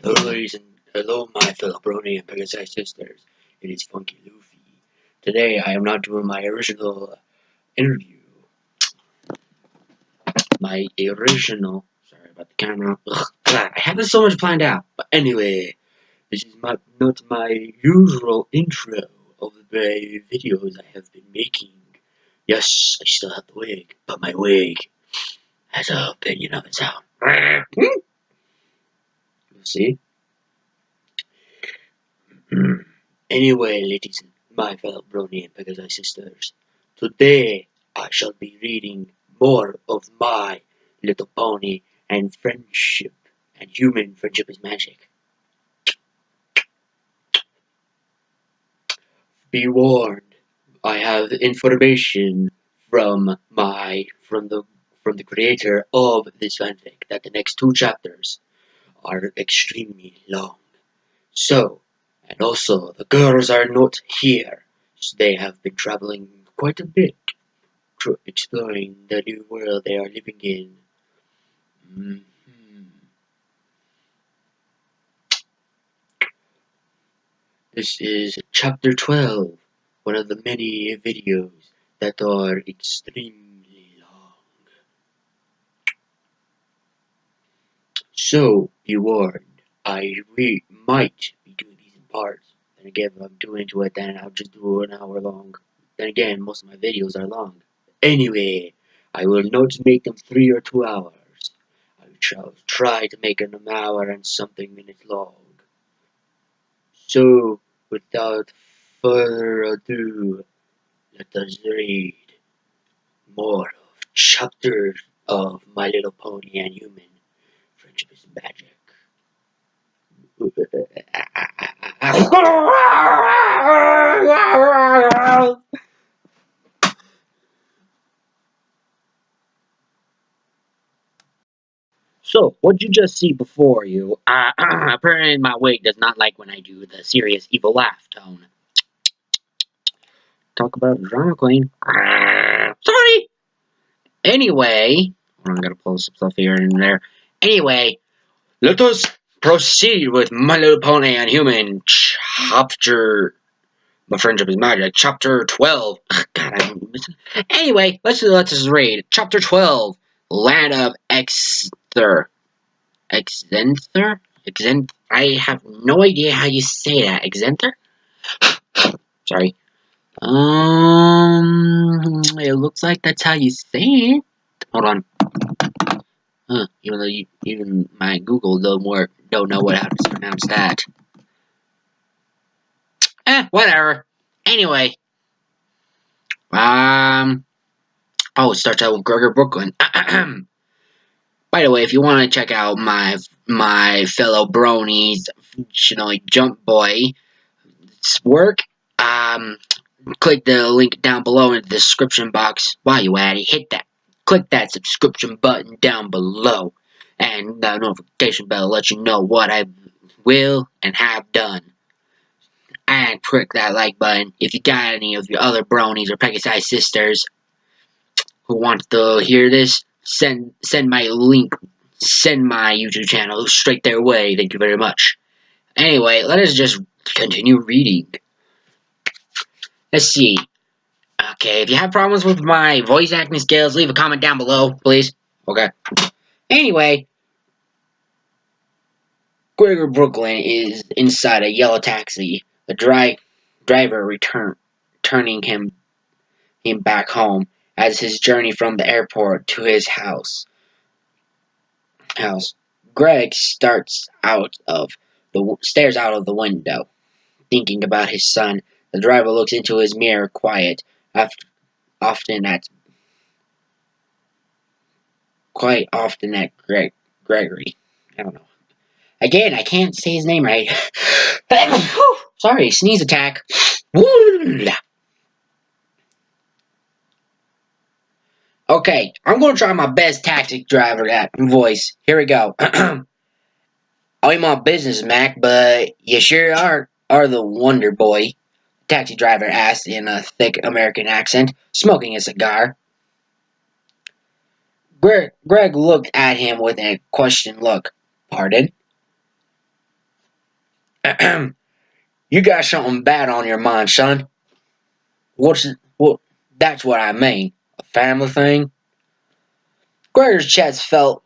Hello, ladies and hello, my fellow Brony and Pegasus sisters. It is Funky Luffy. Today, I am not doing my original interview. Sorry about the camera. Ugh, God, I have so much planned out. But anyway, this is not my usual intro of the videos I have been making. Yes, I still have the wig, but my wig has an opinion of its own. You'll see. Anyway, ladies and my fellow Brony and Pegasus sisters, today I shall be reading more of My Little Pony and Friendship and Human Friendship is Magic. Be warned, I have information from the creator of this fanfic that the next 2 chapters are extremely long. So, and also, the girls are not here. So they have been traveling quite a bit, exploring the new world they are living in. This is chapter 12, one of the many videos that are extremely long. So, be warned, we might be doing these in parts. And again, if I'm doing it, then I'll just do an hour long. Then again, most of my videos are long. Anyway, I will not make them 3 or 2 hours. I shall try to make them an hour and something minutes long. So, without further ado, let us read more of chapters of My Little Pony and Human Friendship is Magic. So, what you just see before you, apparently my wig does not like when I do the serious evil laugh tone. Talk about drama queen. Sorry! Anyway, I'm gonna pull some stuff here and there. Anyway, let us proceed with My Little Pony and Human chapter. My Friendship is Magic, chapter 12. God, anyway, let's just read chapter 12. Land of Exther. I have no idea how you say that. Exenter? Sorry. It looks like that's how you say it. Hold on. Even though even my Google don't know how to pronounce that. Whatever. Anyway. Oh, it starts out with Gregor Brooklyn. By the way, if you want to check out my fellow bronies, Jump Boy's work, click the link down below in the description box. While you at it, click that subscription button down below, and the notification bell lets you know what I will and have done. And click that like button if you got any of your other bronies or Pegasus sisters who want to hear this. Send my link, send my YouTube channel straight their way. Thank you very much. Anyway, let us just continue reading. Let's see. Okay, if you have problems with my voice acting skills, leave a comment down below, please. Okay. Anyway, Gregor Brooklyn is inside a yellow taxi. The driver returning him back home as his journey from the airport to his house. Greg stares out of the window, thinking about his son. The driver looks into his mirror, quiet. Quite often at Gregory. I don't know. Again, I can't say his name right. Sorry, sneeze attack. Okay, I'm going to try my best taxi driver voice. Here we go. I'm on business, Mac, but you sure are the Wonder Boy, the taxi driver asked in a thick American accent, smoking a cigar. Greg looked at him with a questioned look. Pardon? You got something bad on your mind, son. What? That's what I mean. A family thing. Gregor's chest felt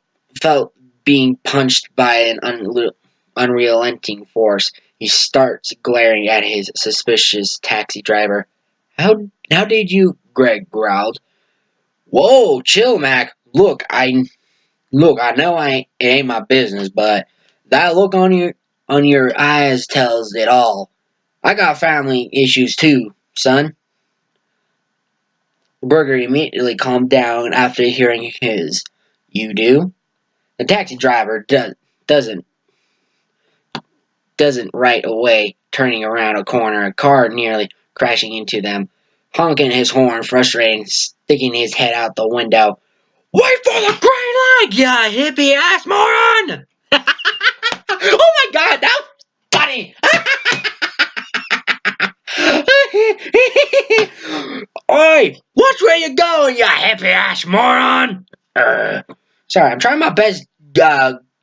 being punched by an unrelenting force. He starts glaring at his suspicious taxi driver. How did you? Greg growled. Whoa, chill, Mac. Look. I know it ain't my business, but that look on your eyes tells it all. I got family issues too, son. Burger immediately calmed down after hearing his. You do? The taxi driver doesn't doesn't right away, turning around a corner, a car nearly crashing into them, honking his horn, frustrated, sticking his head out the window. Wait for the green light, you hippie ass moron! Oh my god, that was funny! Oi, watch where you're going, you hippie ass moron! Sorry, I'm trying my best,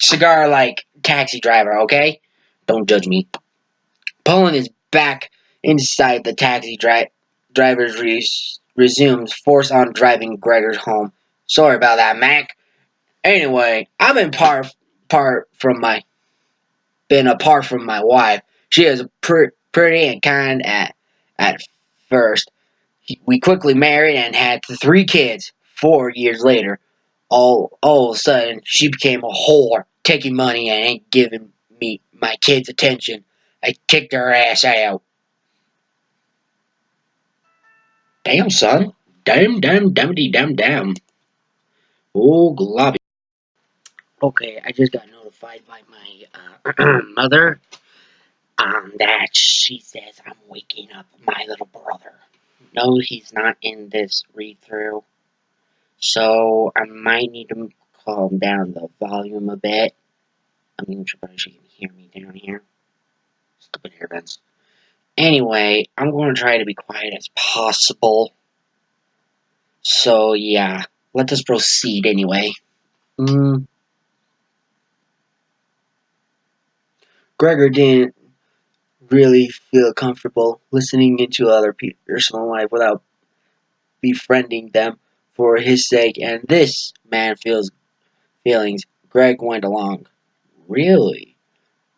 cigar like taxi driver, okay? Don't judge me. Pulling his back inside the taxi driver resumes force on driving Gregor home. Sorry about that, Mac. Anyway, I've been apart from my wife. She is pretty and kind at first. We quickly married and had 3 kids. 4 years later, all of a sudden, she became a whore, taking money and ain't giving me my kids attention. I kicked her ass out. Damn, son. Damn. Oh, globby. Okay, I just got notified by my mother that she says I'm waking up my little brother. No, he's not in this read through, so I might need to calm down the volume a bit. I mean, she can hear me down here. Stupid earbuds. Anyway, I'm going to try to be quiet as possible. So, yeah, let us proceed anyway. Gregor didn't really feel comfortable listening into other people's personal life without befriending them for his sake, and this man feels feelings. Greg went along. Really?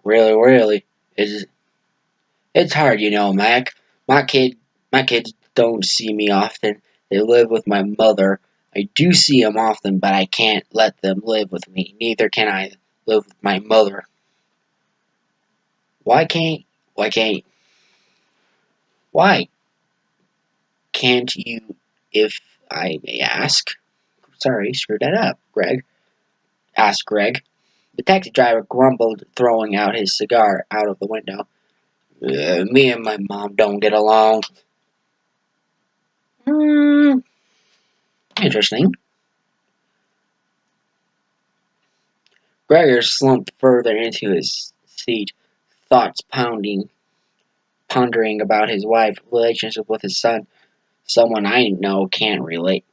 Really? It's hard, Mac. My kid my kids don't see me often. They live with my mother. I do see them often, but I can't let them live with me. Neither can I live with my mother. Why can't why can't why can't you, if I may ask? Sorry, screwed that up, Greg. Asked Greg. The taxi driver grumbled, throwing out his cigar out of the window. Me and my mom don't get along. Hmm, interesting. Gregor slumped further into his seat, thoughts pondering about his wife's relationship with his son. Someone I know can relate,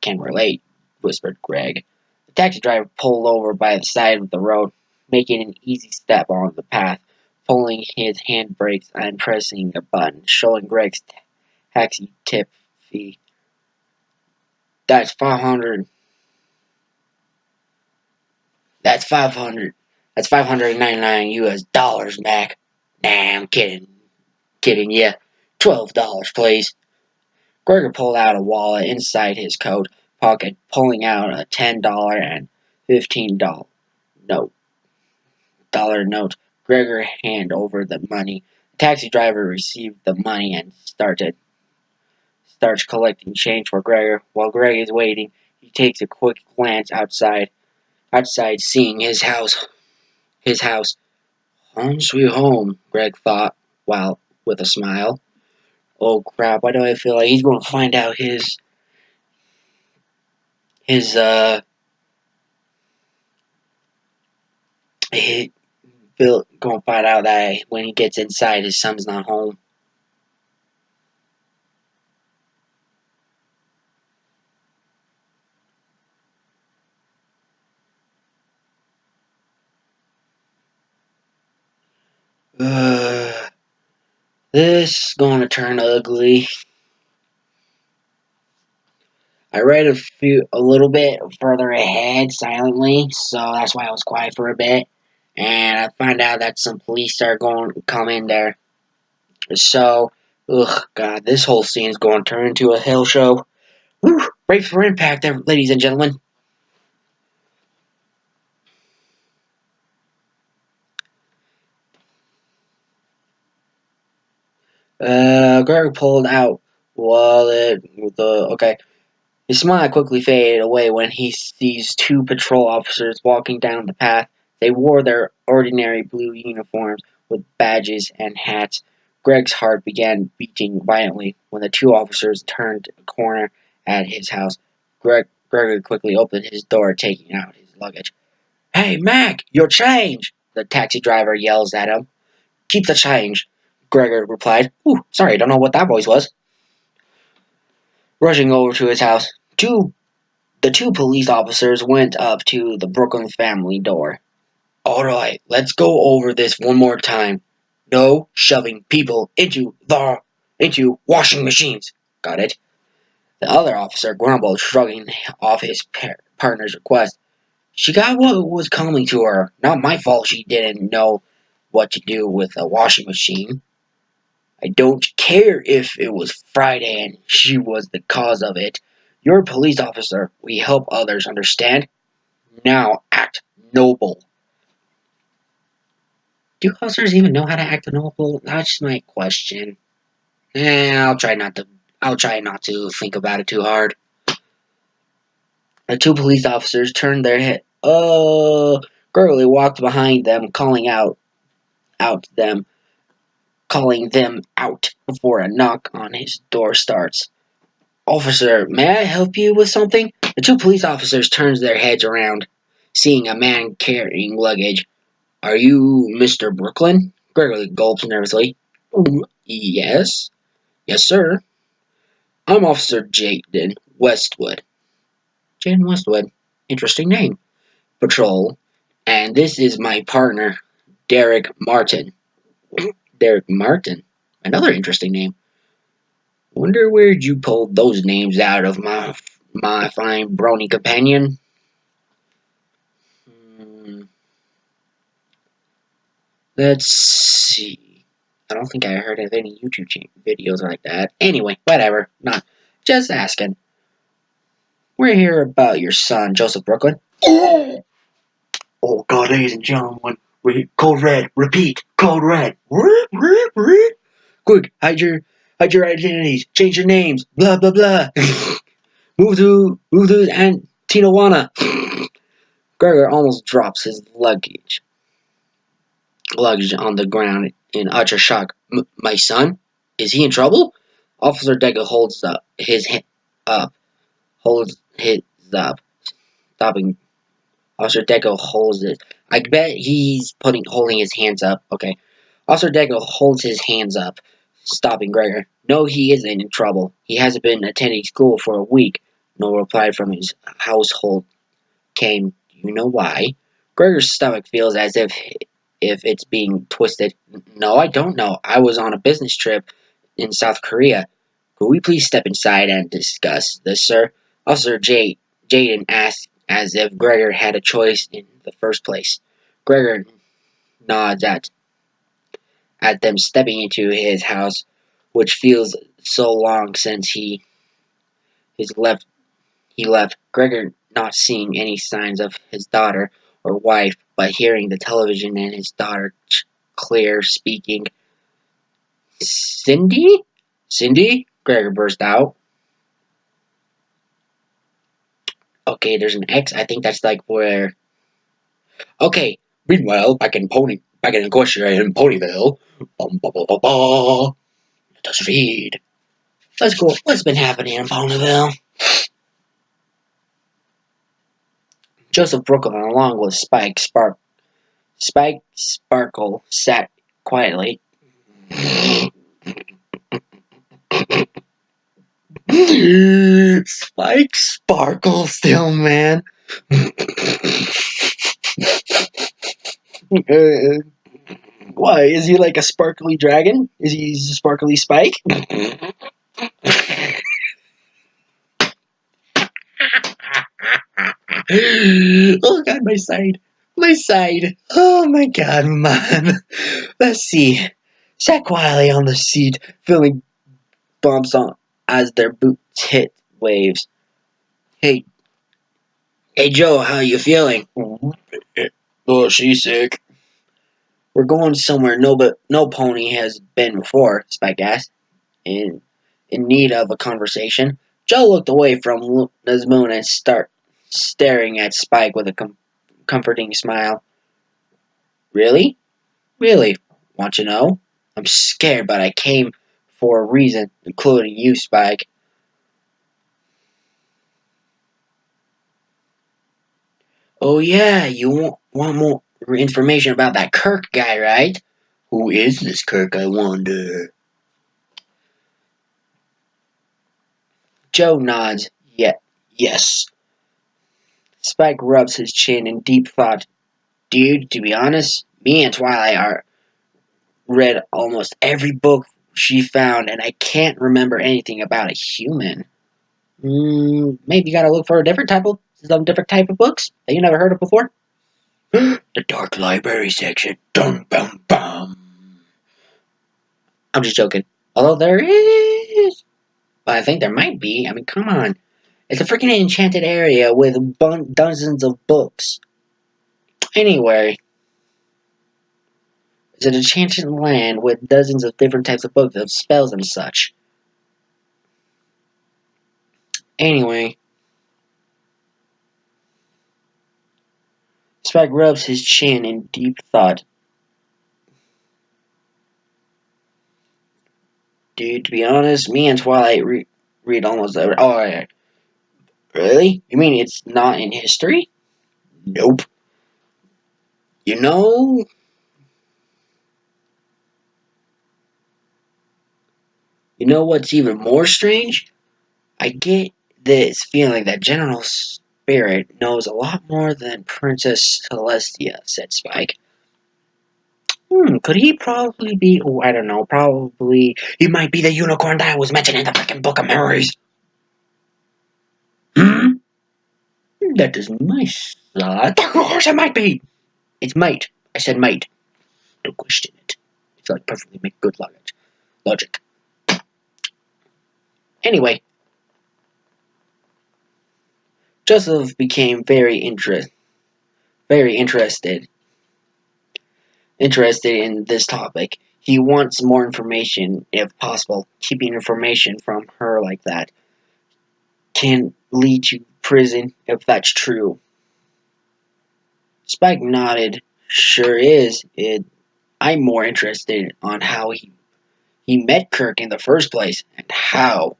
whispered Greg. The taxi driver pulled over by the side of the road, making an easy step on the path, pulling his handbrakes and pressing a button, showing Greg's taxi tip fee. That's 500. That's 500. That's 599 US dollars, Mac. Nah, I'm kidding, yeah. $12, please. Gregor pulled out a wallet inside his coat pocket, pulling out a $10 and $15 note. Gregor handed over the money. The taxi driver received the money and starts collecting change for Gregor. While Greg is waiting, he takes a quick glance outside, seeing his house. His house. Home sweet home, Greg thought, while with a smile. Oh crap! Why do I feel like he's going to find out his he Bill going to find out that when he gets inside, his son's not home. This is going to turn ugly. I read a little bit further ahead silently, so that's why I was quiet for a bit. And I find out that some police are going to come in there. So, ugh, God, this whole scene is going to turn into a hell show. Woo! Brace for impact, ladies and gentlemen. Greg pulled out wallet with the okay. His smile quickly faded away when he sees two patrol officers walking down the path. They wore their ordinary blue uniforms with badges and hats. Greg's heart began beating violently when the two officers turned a corner at his house. Gregory quickly opened his door, taking out his luggage. "Hey, Mac, your change!" the taxi driver yells at him. "Keep the change," Gregory replied. "Ooh, sorry, don't know what that voice was." Rushing over to his house, the two police officers went up to the Brooklyn family door. "All right, let's go over this one more time. No shoving people into washing machines. Got it?" The other officer grumbled, shrugging off his partner's request. "She got what was coming to her. Not my fault she didn't know what to do with a washing machine. I don't care if it was Friday and she was the cause of it. You're a police officer. We help others, understand? Now act noble." Do officers even know how to act noble? That's my question. I'll try not to. I'll try not to think about it too hard. The two police officers turned their head. Gurley walked behind them, calling them out before a knock on his door starts. "Officer, may I help you with something?" The two police officers turned their heads around, seeing a man carrying luggage. "Are you Mr. Brooklyn?" Gregory gulped nervously. Yes. Yes, sir. I'm Officer Jaden Westwood." Jaden Westwood. Interesting name. "Patrol. And this is my partner, Derek Martin." Derek Martin. Another interesting name. Wonder where'd you pull those names out of, my fine brawny companion? Hmm, let's see. I don't think I heard of any YouTube videos like that. Anyway, whatever. Not just asking. "We're here about your son, Joseph Brooklyn." "Oh God, ladies and gentlemen, code red. Repeat, code red. Quick, hide your identities. Change your names. Blah blah blah. move to and Tijuana." Gregor almost drops his luggage on the ground in utter shock. My son? Is he in trouble?" Officer Decker holds his up, stopping. Officer Decker holds it. I bet he's holding his hands up. Okay. Officer Decker holds his hands up, stopping Gregor. "No, he isn't in trouble. He hasn't been attending school for a week." No reply from his household came. "Do you know why?" Gregor's stomach feels as if it's being twisted. "No, I don't know. I was on a business trip in South Korea." "Could we please step inside and discuss this, sir?" Officer Jaden asked as if Gregor had a choice in the first place. Gregor nods at them stepping into his house, which feels so long since he's left. He left. Gregor not seeing any signs of his daughter or wife, but hearing the television and his daughter Claire speaking. "Cindy? Cindy?" Gregor burst out. Okay, there's an X. I think that's like where. Okay. Meanwhile, back in Equestria in Ponyville. Let us read. Let's go. What's been happening in Ponyville? Joseph Brooklyn, along with Spike Sparkle, sat quietly. Spike Sparkle still, man. Why? Is he like a sparkly dragon? Is he a sparkly Spike? Oh god, my side. My side. Oh my god, man. Let's see. Sat quietly on the seat, feeling bumps on as their boots hit waves. Hey, hey Joe, how you feeling? Oh, she's sick. We're going somewhere no pony has been before, Spike asked, in need of a conversation. Joe looked away from Moon and staring at Spike with a comforting smile. Really? Really? Want to know? I'm scared, but I came for a reason, including you, Spike. Oh yeah, you want more information about that Kirk guy, right? Who is this Kirk, I wonder? Joe nods. Yeah, yes. Spike rubs his chin in deep thought. Dude, to be honest, me and Twilight are read almost every book she found, and I can't remember anything about a human. Maybe you gotta look for some different type of books that you never heard of before. The Dark Library section. Dum bum bum. I'm just joking. Although there is, but I think there might be. I mean, come on. It's a freaking enchanted area with dozens of books. Anyway, it's an enchanted land with dozens of different types of books of spells and such. Anyway, Spike rubs his chin in deep thought. Dude, to be honest, me and Twilight read almost every. Oh, yeah. Really? You mean it's not in history? Nope. You know, you know what's even more strange? I get this feeling that General Spirit knows a lot more than Princess Celestia, said Spike. Could he probably be, oh, I don't know, probably, he might be the unicorn that was mentioned in the freaking Book of Memories. Hmm? That is my thought. Of course it might be. It's might. I said might. Don't question it. I feel like perfectly make good logic. Anyway, Joseph became very interested in this topic. He wants more information, if possible. Keeping information from her like that can lead to prison, if that's true. Spike nodded. Sure is. I'm more interested on how he met Kirk in the first place, and how.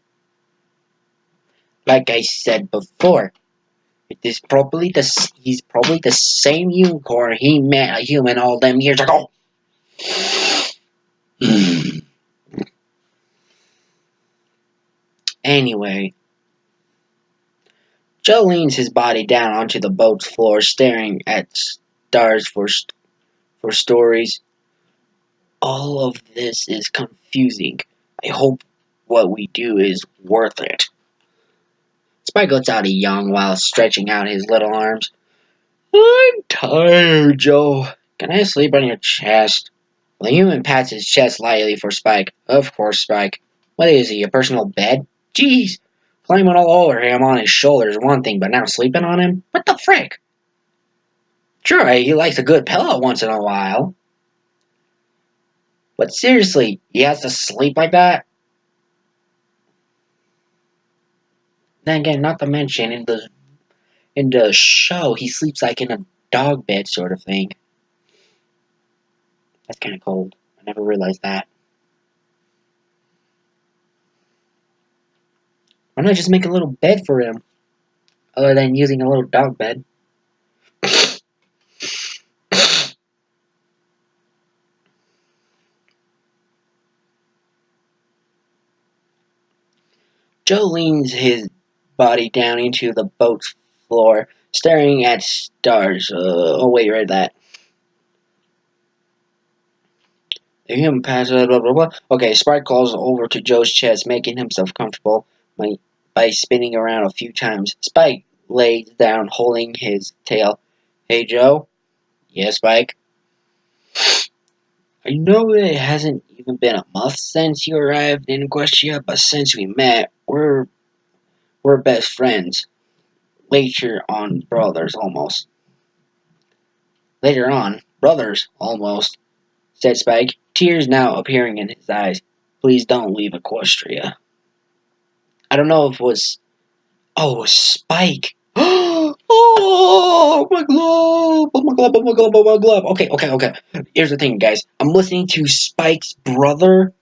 Like I said before, he's probably the same unicorn he met a human all them years ago. Anyway, Joe leans his body down onto the boat's floor, staring at stars for stories. All of this is confusing. I hope what we do is worth it. Spike lets out a yawn while stretching out his little arms. I'm tired, Joe. Can I sleep on your chest? The human pats his chest lightly for Spike. Of course, Spike. What is he, a personal bed? Jeez. Climbing all over him on his shoulder is one thing, but now sleeping on him? What the frick? Sure, he likes a good pillow once in a while. But seriously, he has to sleep like that? Then again, not to mention, in the show, he sleeps like in a dog bed sort of thing. That's kind of cold. I never realized that. Why not just make a little bed for him, other than using a little dog bed? Joe leans his body down into the boat's floor, staring at stars. Oh, wait, read that. The human passes, blah, blah, blah. Okay, Spike calls over to Joe's chest, making himself comfortable by spinning around a few times. Spike lays down, holding his tail. Hey, Joe? Yes, Spike? I know it hasn't even been a month since you arrived in Equestria, but since we met, we're best friends. Later on, brothers, almost. Later on, brothers, almost, said Spike, tears now appearing in his eyes. Please don't leave Equestria. I don't know if it was... Oh, it was Spike. Oh, my glove! Oh, my glove, oh, my glove, oh, my glove. Okay. Here's the thing, guys. I'm listening to Spike's brother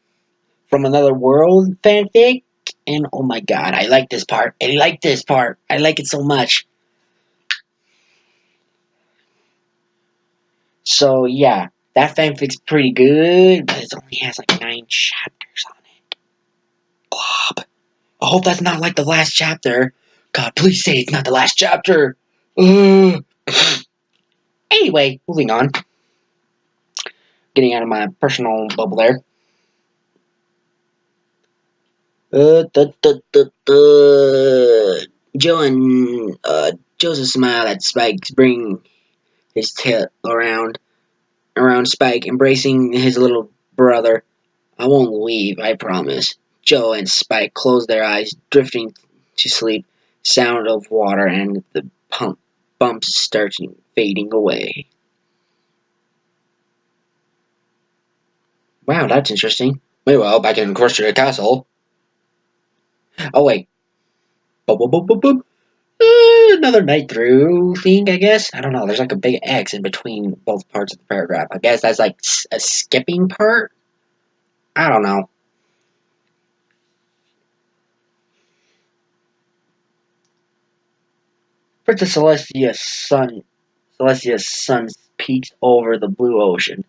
from Another World fanfic, and oh my god, I like this part. I like it so much. So, yeah, that fanfic's pretty good, but it only has like 9 chapters on it. Blob. I hope that's not like the last chapter. God, please say it's not the last chapter. Anyway, moving on. Getting out of my personal bubble there. Joe and Joseph smile at Spike's bring his tail around Spike, embracing his little brother. I won't leave, I promise. Joe and Spike close their eyes, drifting to sleep. Sound of water and the bumps starting fading away. Wow, that's interesting. Meanwhile, back in Equestria Castle. Oh wait. Another night through thing, I guess. I don't know. There's like a big X in between both parts of the paragraph. I guess that's like a skipping part. I don't know. Princess Celestia's sun peeks over the blue ocean,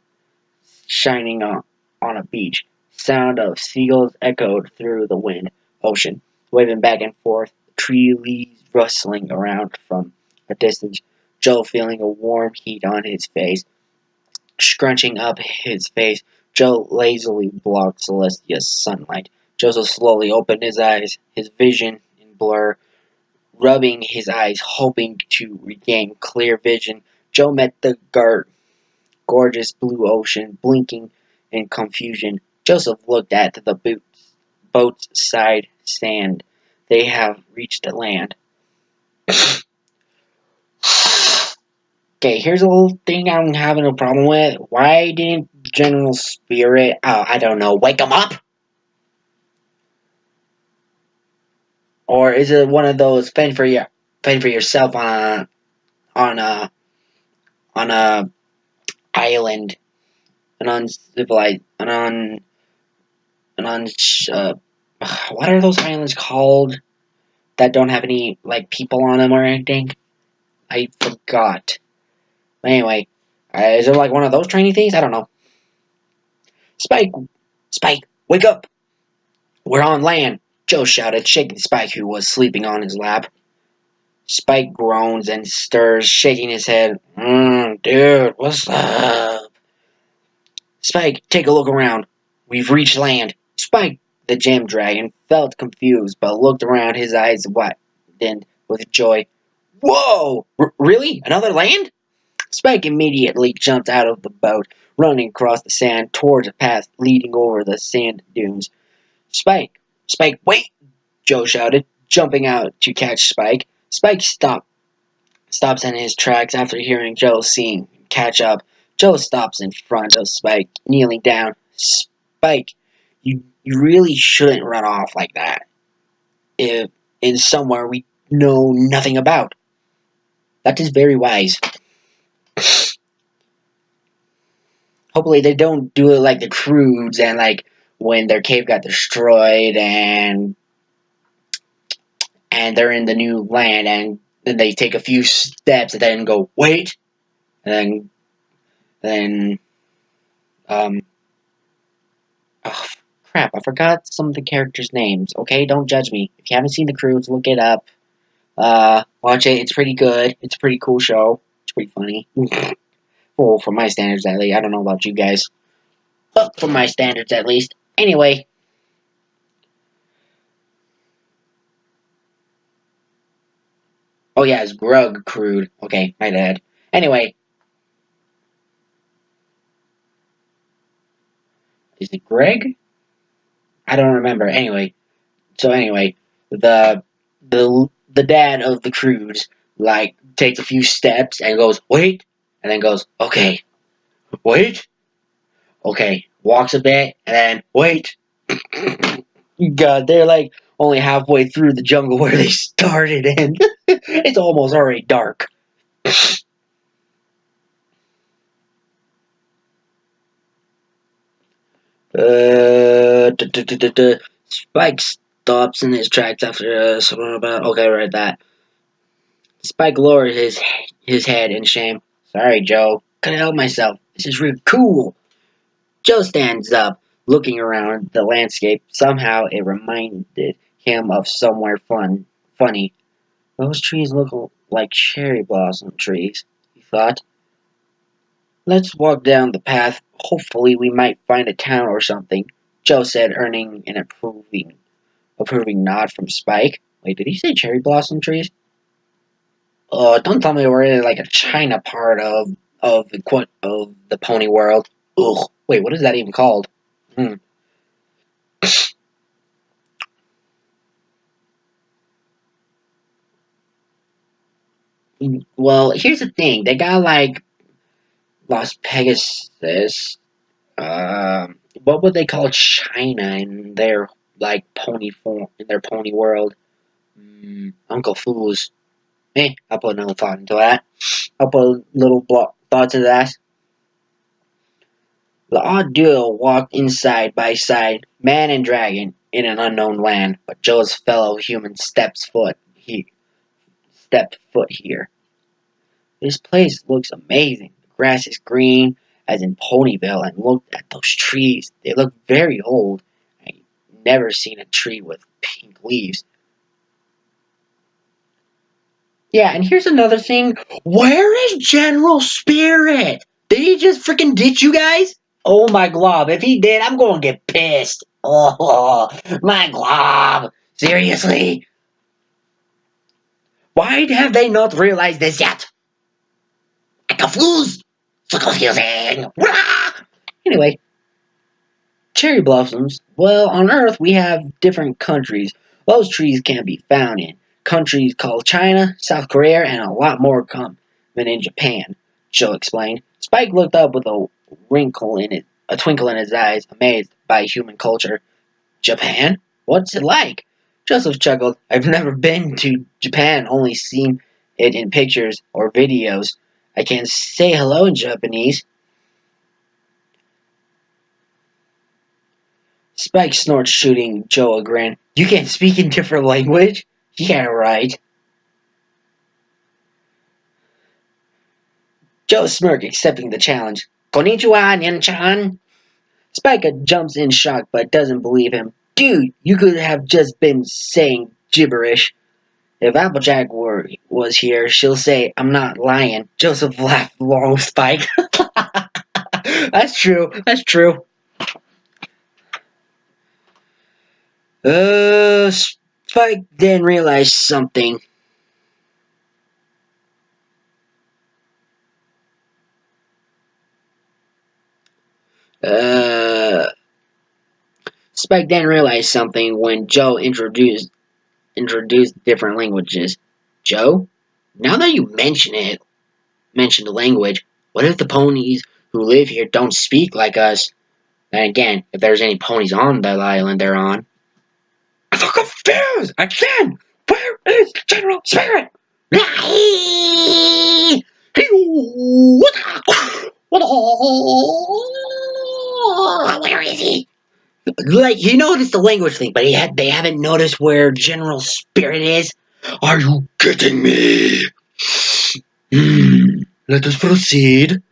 shining on a beach. Sound of seagulls echoed through the wind. Ocean, waving back and forth, tree leaves rustling around from a distance. Joe feeling a warm heat on his face. Scrunching up his face, Joe lazily blocked Celestia's sunlight. Joseph slowly opened his eyes, his vision in blur, rubbing his eyes, hoping to regain clear vision. Joe met the gorgeous blue ocean, blinking in confusion. Joseph looked at the boat's side sand. They have reached the land. Okay, here's a little thing I'm having a problem with. Why didn't General Spirit, I don't know, wake him up? Or is it one of those fend for yourself on a island, an uncivilized, what are those islands called that don't have any like people on them or anything? I forgot. Anyway, is it like one of those training things? I don't know. Spike, wake up! We're on land! Joe shouted, shaking Spike, who was sleeping on his lap. Spike groans and stirs, shaking his head. Dude, what's up? Spike, take a look around. We've reached land. Spike, the gem dragon, felt confused, but looked around, his eyes widened with joy. Whoa! Really? Another land? Spike immediately jumped out of the boat, running across the sand towards a path leading over the sand dunes. Spike, wait! Joe shouted, jumping out to catch Spike. Spike stops in his tracks after hearing Joe sing catch up. Joe stops in front of Spike, kneeling down. Spike, you really shouldn't run off like that. If in somewhere we know nothing about. That is very wise. Hopefully they don't do it like the Croods and like when their cave got destroyed and they're in the new land and then they take a few steps and then go, wait, and then oh crap, I forgot some of the characters' names. Okay, don't judge me. If you haven't seen the Croods, look it up. Watch it. It's pretty good. It's a pretty cool show. It's pretty funny. Well, for my standards, at least. I don't know about you guys. Well, for my standards at least. Anyway. Oh yeah, it's Grug crude. Okay, my bad. Anyway, is it Greg? I don't remember. Anyway, the dad of the Crudes like takes a few steps and goes, wait, and then goes, okay, wait, okay, walks a bit, and then wait. God, they're like only halfway through the jungle where they started, and it's almost already dark. Spike stops in his tracks after okay, right that. Spike lowers his head in shame. Sorry, Joe. Couldn't help myself. This is really cool. Joe stands up, looking around the landscape. Somehow it reminded him of somewhere funny. Those trees look like cherry blossom trees, he thought. Let's walk down the path. Hopefully we might find a town or something, Joe said, earning an approving nod from Spike. Wait, did he say cherry blossom trees? Don't tell me we're in like a China part of the pony world. Ugh. Wait, what is that even called? Hmm. Well, here's the thing. They got like Las Pegasus. What would they call China in their like pony form in their pony world? Uncle Foos. I'll put another thought into that. I'll put a little thought to that. The odd duo walked in side by side, man and dragon, in an unknown land. But Joe's fellow human stepped foot here. This place looks amazing. The grass is green, as in Ponyville, and look at those trees. They look very old. I've never seen a tree with pink leaves. Yeah, and here's another thing. Where is General Spirit? Did he just freaking ditch you guys? Oh my glob. If he did, I'm gonna get pissed. Oh, my glob. Seriously? Why have they not realized this yet? I'm confused. So confusing. Anyway, cherry blossoms. Well, on Earth we have different countries. Those trees can't be found in countries called China, South Korea, and a lot more common in Japan. Joe explained. Spike looked up with a twinkle in his eyes, amazed by human culture. Japan? What's it like? Joseph chuckled. I've never been to Japan, only seen it in pictures or videos. I can say hello in Japanese. Spike snorts, shooting Joe a grin. You can't speak in different language? Yeah, right. Joe smirked, accepting the challenge. Konnichiwa, Nyan-chan. Spike jumps in shock, but doesn't believe him. Dude, you could have just been saying gibberish. If was here, she'll say, I'm not lying. Joseph laughed along with Spike. That's true. That's true. Spike then realized something. Uh, Spike then realized something when Joe introduced different languages. Joe, now that you mention the language, what if the ponies who live here don't speak like us? And again, if there's any ponies on that island they're on. I'm so confused! Again! Where is General Spirit? Where is he? Like, he noticed the language thing, but they haven't noticed where General Spirit is. Are you kidding me? Let us proceed.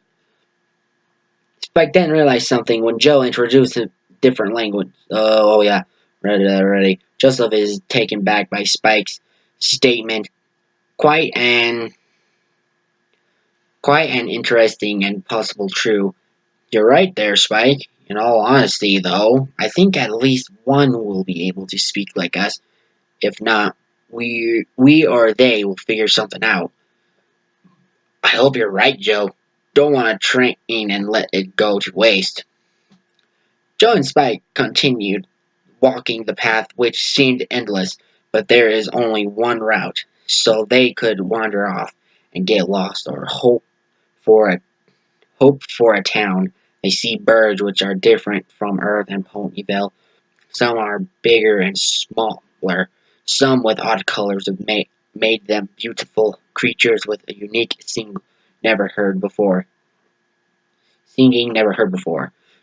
Spike then realized something when Joe introduced a different language. Oh yeah, ready. Joseph is taken back by Spike's statement. Quite an interesting and possible true. You're right there, Spike. In all honesty, though, I think at least one will be able to speak like us. If not, we or they will figure something out. I hope you're right, Joe. Don't want to train and let it go to waste. Joe and Spike continued walking the path which seemed endless, but there is only one route, so they could wander off and get lost or for a hope for a town. They see birds which are different from Earth and Ponyville. Some are bigger and smaller, some with odd colors that made them beautiful creatures with a unique singing never heard before.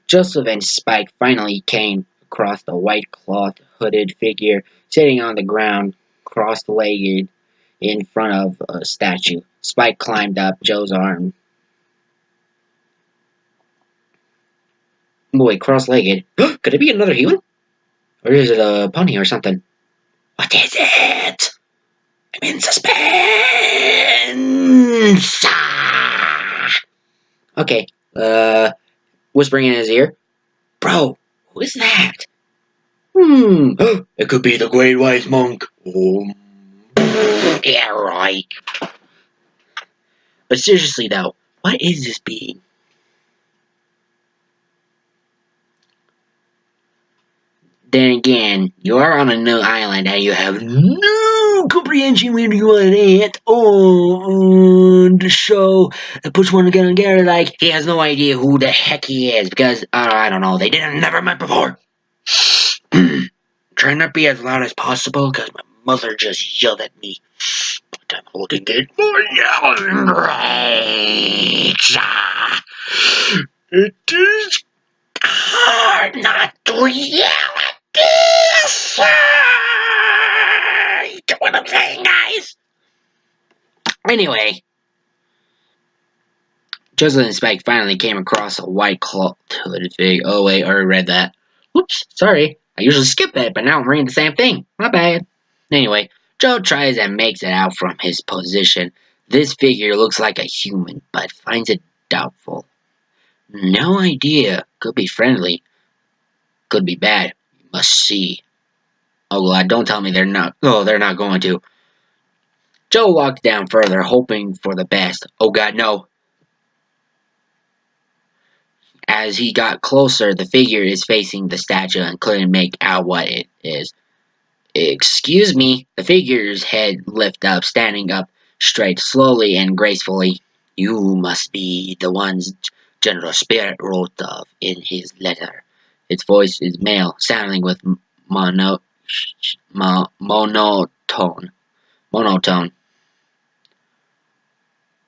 Joseph and Spike finally came across the white cloth hooded figure sitting on the ground, cross-legged in front of a statue. Spike climbed up Joe's arm. Boy, cross-legged. Could it be another human? Or is it a pony or something? What is it? I'm in suspense! Okay, whispering in his ear. Bro, who is that? It could be the Great Wise Monk. Yeah, right. But seriously though, what is this being? Then again, you are on a new island and you have no comprehension where you are at. The show puts one together like he has no idea who the heck he is because, I don't know, they didn't never met before. Try not to be as loud as possible because my mother just yelled at me. But I'm holding it for yelling right. It is hard not to yell at this. You get what I'm saying, guys? Anyway, Joseph and Spike finally came across a white cloth hooded fig. Oh wait, I already read that. Whoops, sorry. I usually skip it, but now I'm reading the same thing. My bad. Anyway, Joe tries and makes it out from his position. This figure looks like a human, but finds it doubtful. No idea. Could be friendly. Could be bad. You must see. Oh God, don't tell me they're not. Oh, they're not going to. Joe walked down further, hoping for the best. Oh God, no. As he got closer, the figure is facing the statue and couldn't make out what it is. Excuse me. The figure's head lifted up, standing up straight, slowly and gracefully. You must be the ones General Spirit wrote of in his letter. Its voice is male, sounding with monotone.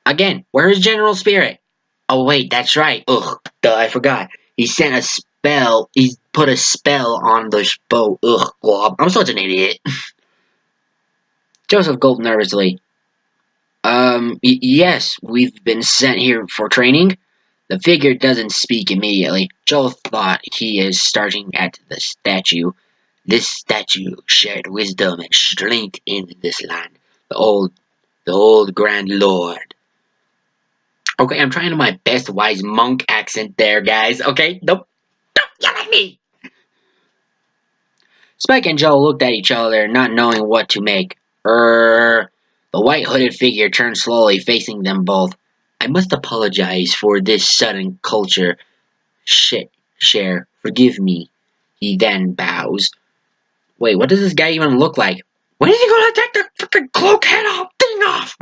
Again, where's General Spirit? Oh wait, that's right. Ugh, duh, I forgot. He sent a spell. He put a spell on the boat. Ugh, glob. I'm such an idiot. Joseph gulped nervously. Yes, we've been sent here for training. The figure doesn't speak immediately. Joe thought he is starting at the statue. This statue shared wisdom and strength in this land. The old Grand Lord. Okay, I'm trying my best wise monk accent there, guys. Okay, nope. Don't yell at me! Spike and Joe looked at each other, not knowing what to make. The white hooded figure turned slowly, facing them both. I must apologize for this sudden culture share. Forgive me. He then bows. Wait, what does this guy even look like? When is he gonna take the freaking cloak head off thing off?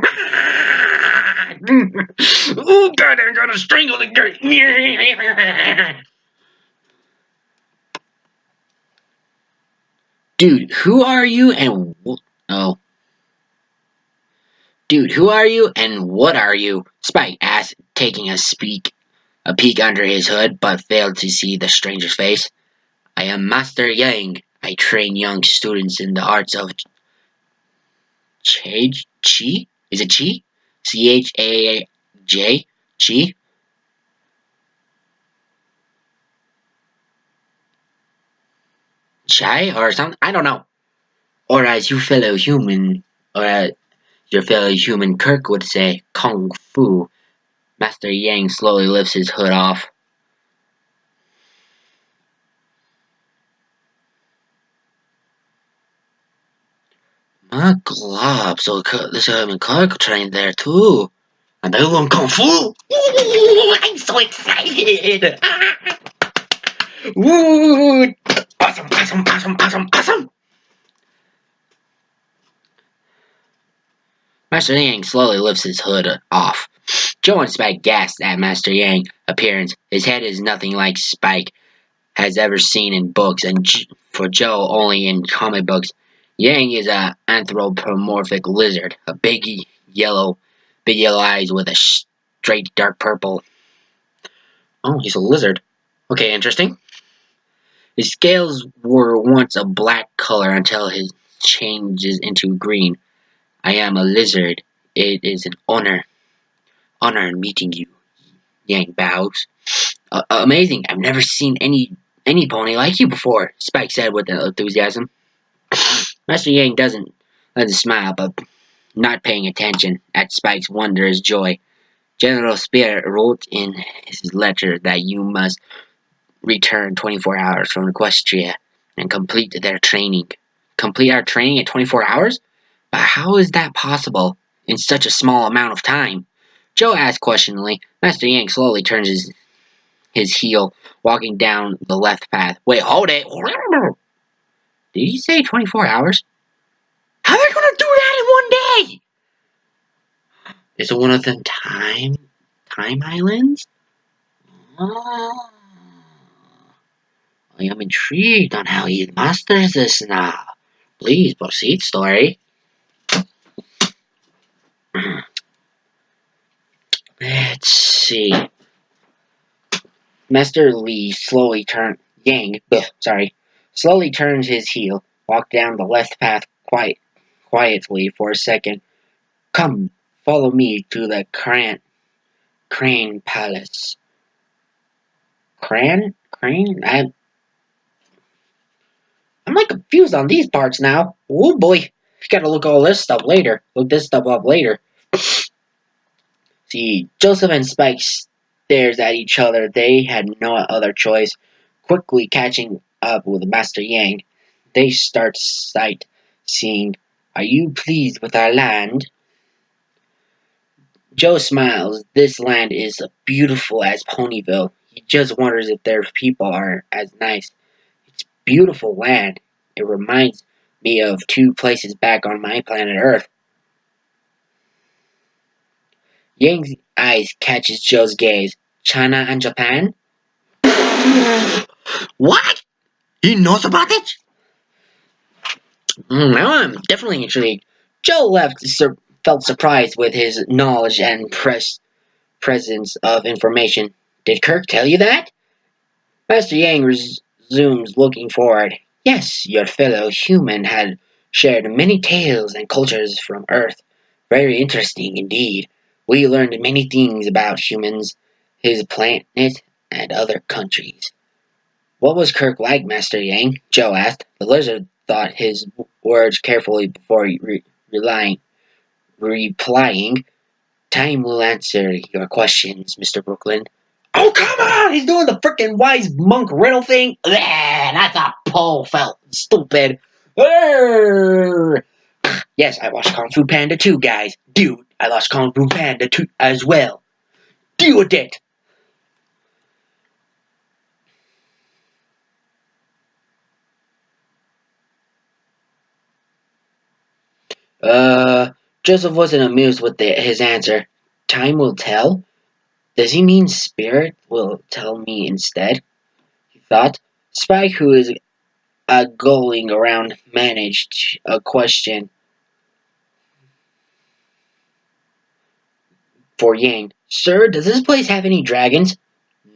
Oh God, I'm gonna strangle the guy. Dude, who are you and oh. Dude, who are you and what are you? Spike asked, taking a peek under his hood, but failed to see the stranger's face. I am Master Yang. I train young students in the arts of Chi? Is it Chi? C-H-A-J? Chi? Chai or something? I don't know. Or as you fellow human, or as your fellow human Kirk would say, Kung Fu. Master Yang slowly lifts his hood off. My glob, so there's a car train there too. And they learn Kung Fu. Ooh, I'm so excited. Woo! Awesome, awesome, awesome, awesome, awesome. Master Yang slowly lifts his hood off. Joe and Spike gasp at Master Yang's appearance. His head is nothing like Spike has ever seen in books, and for Joe only in comic books. Yang is an anthropomorphic lizard, a big yellow eyes with a straight dark purple. Oh, he's a lizard. Okay, interesting. His scales were once a black color until his changes into green. I am a lizard. It is an honor meeting you. Yang bows. Amazing. I've never seen any pony like you before, Spike said with enthusiasm. Master Yang doesn't smile, but not paying attention at Spike's wondrous joy. General Spirit wrote in his letter that you must return 24 hours from Equestria and complete their training. Complete our training in 24 hours? But how is that possible in such a small amount of time? Joe asked questioningly. Master Yang slowly turns his heel, walking down the left path. Wait, hold it. Did you say 24 hours? How are they going to do that in one day? Is it one of them time islands? Oh. I am intrigued on how he masters this now. Please proceed, story. Let's see. Master Li slowly turns his heel, walked down the left path quietly for a second. Come, follow me to the Crane Palace. Crane? I'm like confused on these parts now. Oh boy, gotta look all this stuff later. Look this stuff up later. See, Joseph and Spike stares at each other. They had no other choice. Quickly catching up with Master Yang, they start sightseeing. Are you pleased with our land? Joe smiles. This land is as beautiful as Ponyville. He just wonders if their people are as nice. It's beautiful land. It reminds me of two places back on my planet Earth. Yang's eyes catches Joe's gaze. China and Japan? What? He knows about it? Now I'm definitely intrigued. Joe felt surprised with his knowledge and presence of information. Did Kirk tell you that? Master Yang resumes looking forward. Yes, your fellow human had shared many tales and cultures from Earth. Very interesting indeed. We learned many things about humans, his planet, and other countries. What was Kirk like, Master Yang? Joe asked. The lizard thought his words carefully before replying. Time will answer your questions, Mr. Brooklyn. Oh, come on! He's doing the frickin' wise monk riddle thing. I thought Paul felt stupid. Yes, I watched Kung Fu Panda 2, guys. Dude, I watched Kung Fu Panda 2 as well. Deal with it. Joseph wasn't amused with his answer. Time will tell? Does he mean spirit will tell me instead? He thought. Spike, who is going around, managed a question for Yang. Sir, does this place have any dragons?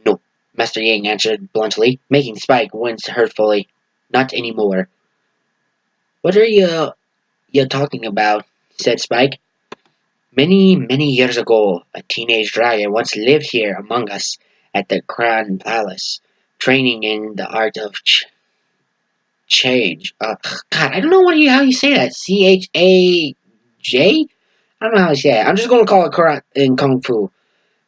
No, Master Yang answered bluntly, making Spike wince hurtfully. Not anymore. What are you talking about? Said Spike. Many years ago, a teenage dragon once lived here among us at the Crown Palace, training in the art of change. God, I don't know how you say that. Chaj? I don't know how to say it. I'm just going to call it karate in Kung Fu.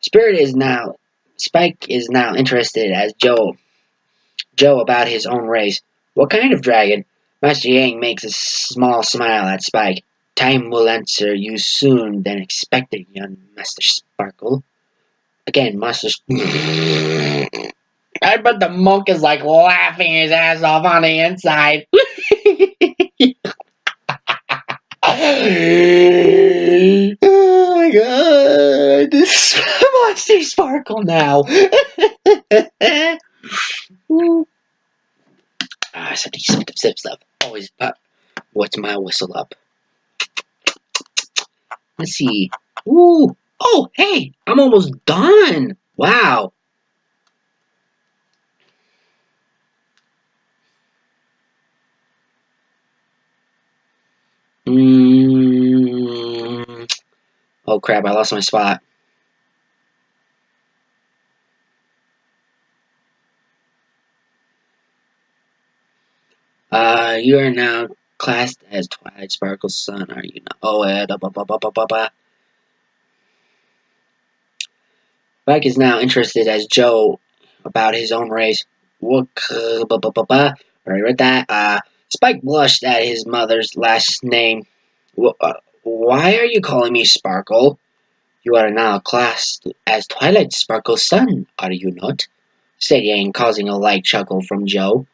Spike is now interested as Joe about his own race. What kind of dragon? Master Yang makes a small smile at Spike. Time will answer you soon than expected, young Master Sparkle. Again, Master. I bet the monk is like laughing his ass off on the inside. Oh my god, this is Master Sparkle now. Sip stuff. Always pop. What's my whistle up? Let's see. Ooh. Oh, hey, I'm almost done. Wow. Oh crap, I lost my spot. You are now classed as Twilight Sparkle's son, are you not? Oh, Spike is now interested as Joe about his own race. What? Alright, read that. Spike blushed at his mother's last name. Why are you calling me Sparkle? You are now classed as Twilight Sparkle's son, are you not? Said Yang, causing a light chuckle from Joe.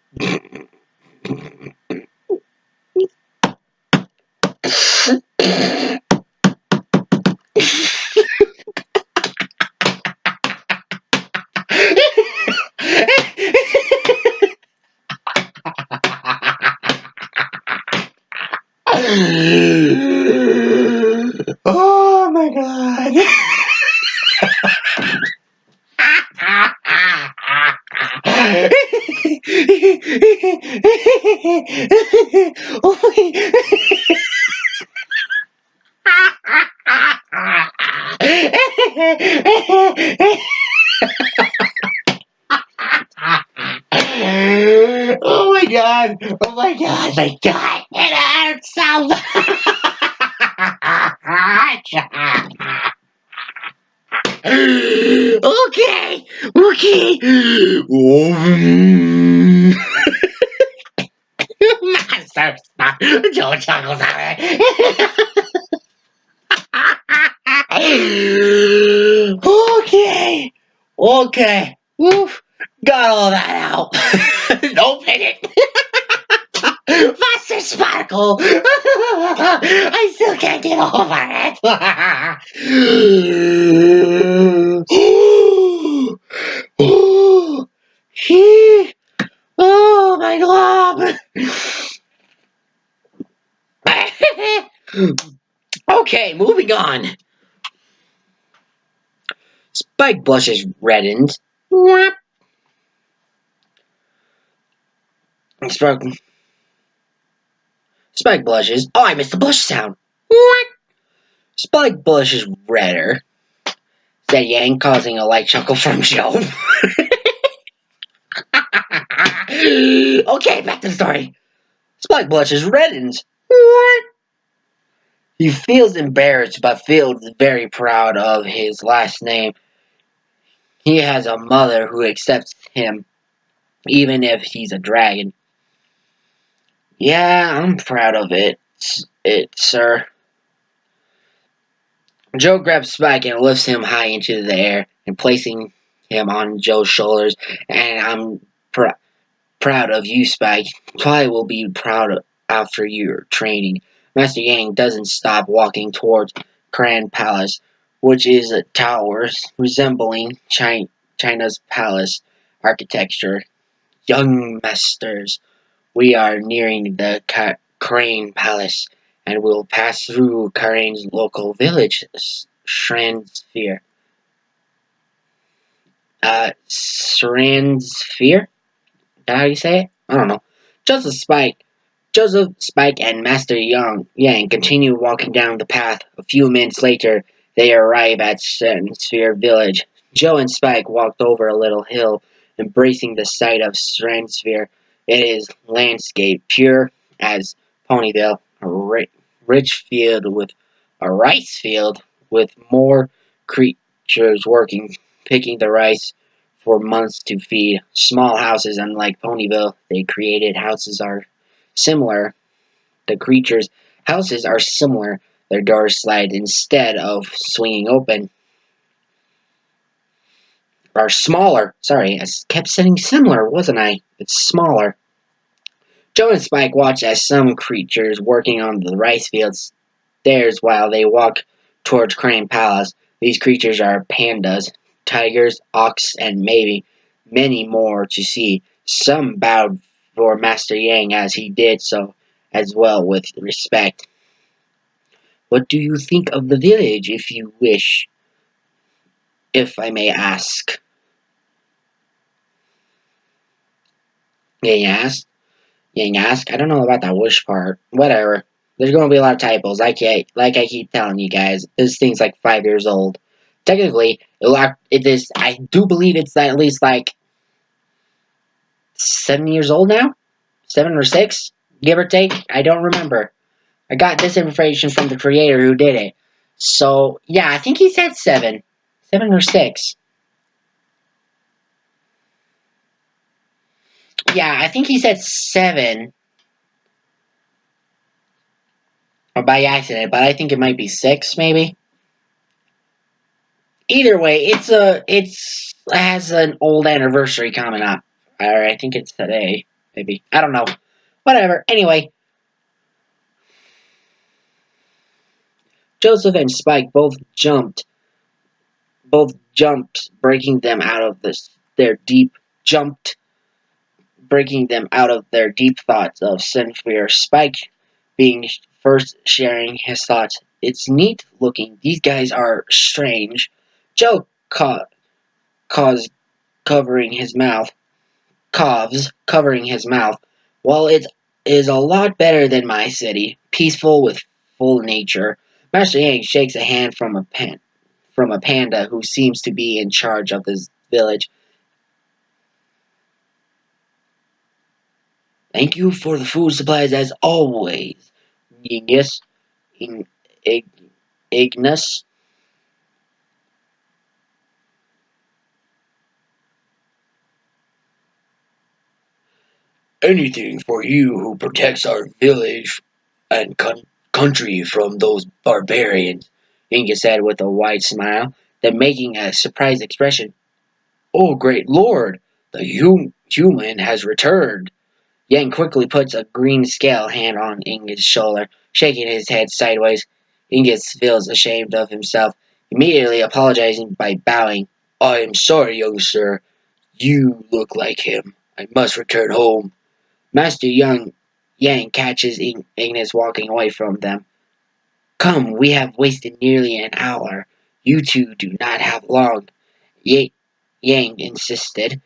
Oh my god. Oh my god! Oh my god! My god! It hurts so much! Okay! Okay! Master Spark! Joe chuckles at it! Okay! Okay! Oof! Got all that out! Open it! Master Sparkle! I still can't get over it! Oh my god! Okay, moving on. Spike blushes reddened. Spike blushes. Oh, I missed the blush sound. Spike blushes redder, said Yang, causing a light chuckle from Joe. Okay, back to the story. Spike blushes reddens. He feels embarrassed but feels very proud of his last name. He has a mother who accepts him, even if he's a dragon. Yeah, I'm proud of it, sir. Joe grabs Spike and lifts him high into the air and placing him on Joe's shoulders. And I'm proud of you, Spike. Twilight will be proud after your training. Master Yang doesn't stop walking towards Grand Palace, which is a tower resembling China's palace architecture. Young masters, we are nearing the Crane Palace, and will pass through Crane's local village, Shransphere. Shransphere? Is that how you say it? I don't know. Joseph, Spike, and Master Yang continue walking down the path. A few minutes later, they arrive at Shransphere village. Joe and Spike walked over a little hill, embracing the sight of Shransphere. It is landscape pure as Ponyville, a rich field with a rice field with more creatures working, picking the rice for months to feed. Small houses, unlike Ponyville, they created houses are similar. The creatures' houses are similar. Their doors slide instead of swinging open. Are smaller. Sorry, I kept saying similar, wasn't I? It's smaller. Joe and Spike watch as some creatures working on the rice fields stares while they walk towards Crane Palace. These creatures are pandas, tigers, ox, and maybe many more to see. Some bowed for Master Yang as he did so as well with respect. What do you think of the village, if you wish, if I may ask? Yang asked. Yang asked. I don't know about that wish part. Whatever. There's going to be a lot of typos. Like I keep telling you guys, this thing's like 5 years old. Technically, it is. I do believe it's at least like 7 years old now, 7 or 6, give or take. I don't remember. I got this information from the creator who did it. So yeah, I think he said 7, 7 or 6. Yeah, I think he said 7. Or by accident, but I think it might be 6, maybe. Either way, it has an old anniversary coming up. Or I think it's today, maybe. I don't know. Whatever. Anyway, Joseph and Spike both jumped, breaking them out of their deep thoughts of Sinfear. Spike being first sharing his thoughts. It's neat looking. These guys are strange. Joe caused covering his mouth. Coughs, covering his mouth. Well, it is a lot better than my city, peaceful with full nature. Master Yang shakes a hand from a panda who seems to be in charge of this village. Thank you for the food supplies as always, Ignis. Ignis. Anything for you who protects our village and country from those barbarians, Inga said with a wide smile, then making a surprised expression. Oh, great lord, the human has returned. Yang quickly puts a green scale hand on Inga's shoulder, shaking his head sideways. Inga feels ashamed of himself, immediately apologizing by bowing. I am sorry, young sir. You look like him. I must return home. Master Yang catches Ignis walking away from them. Come, we have wasted nearly an hour. You two do not have long. Yang insisted,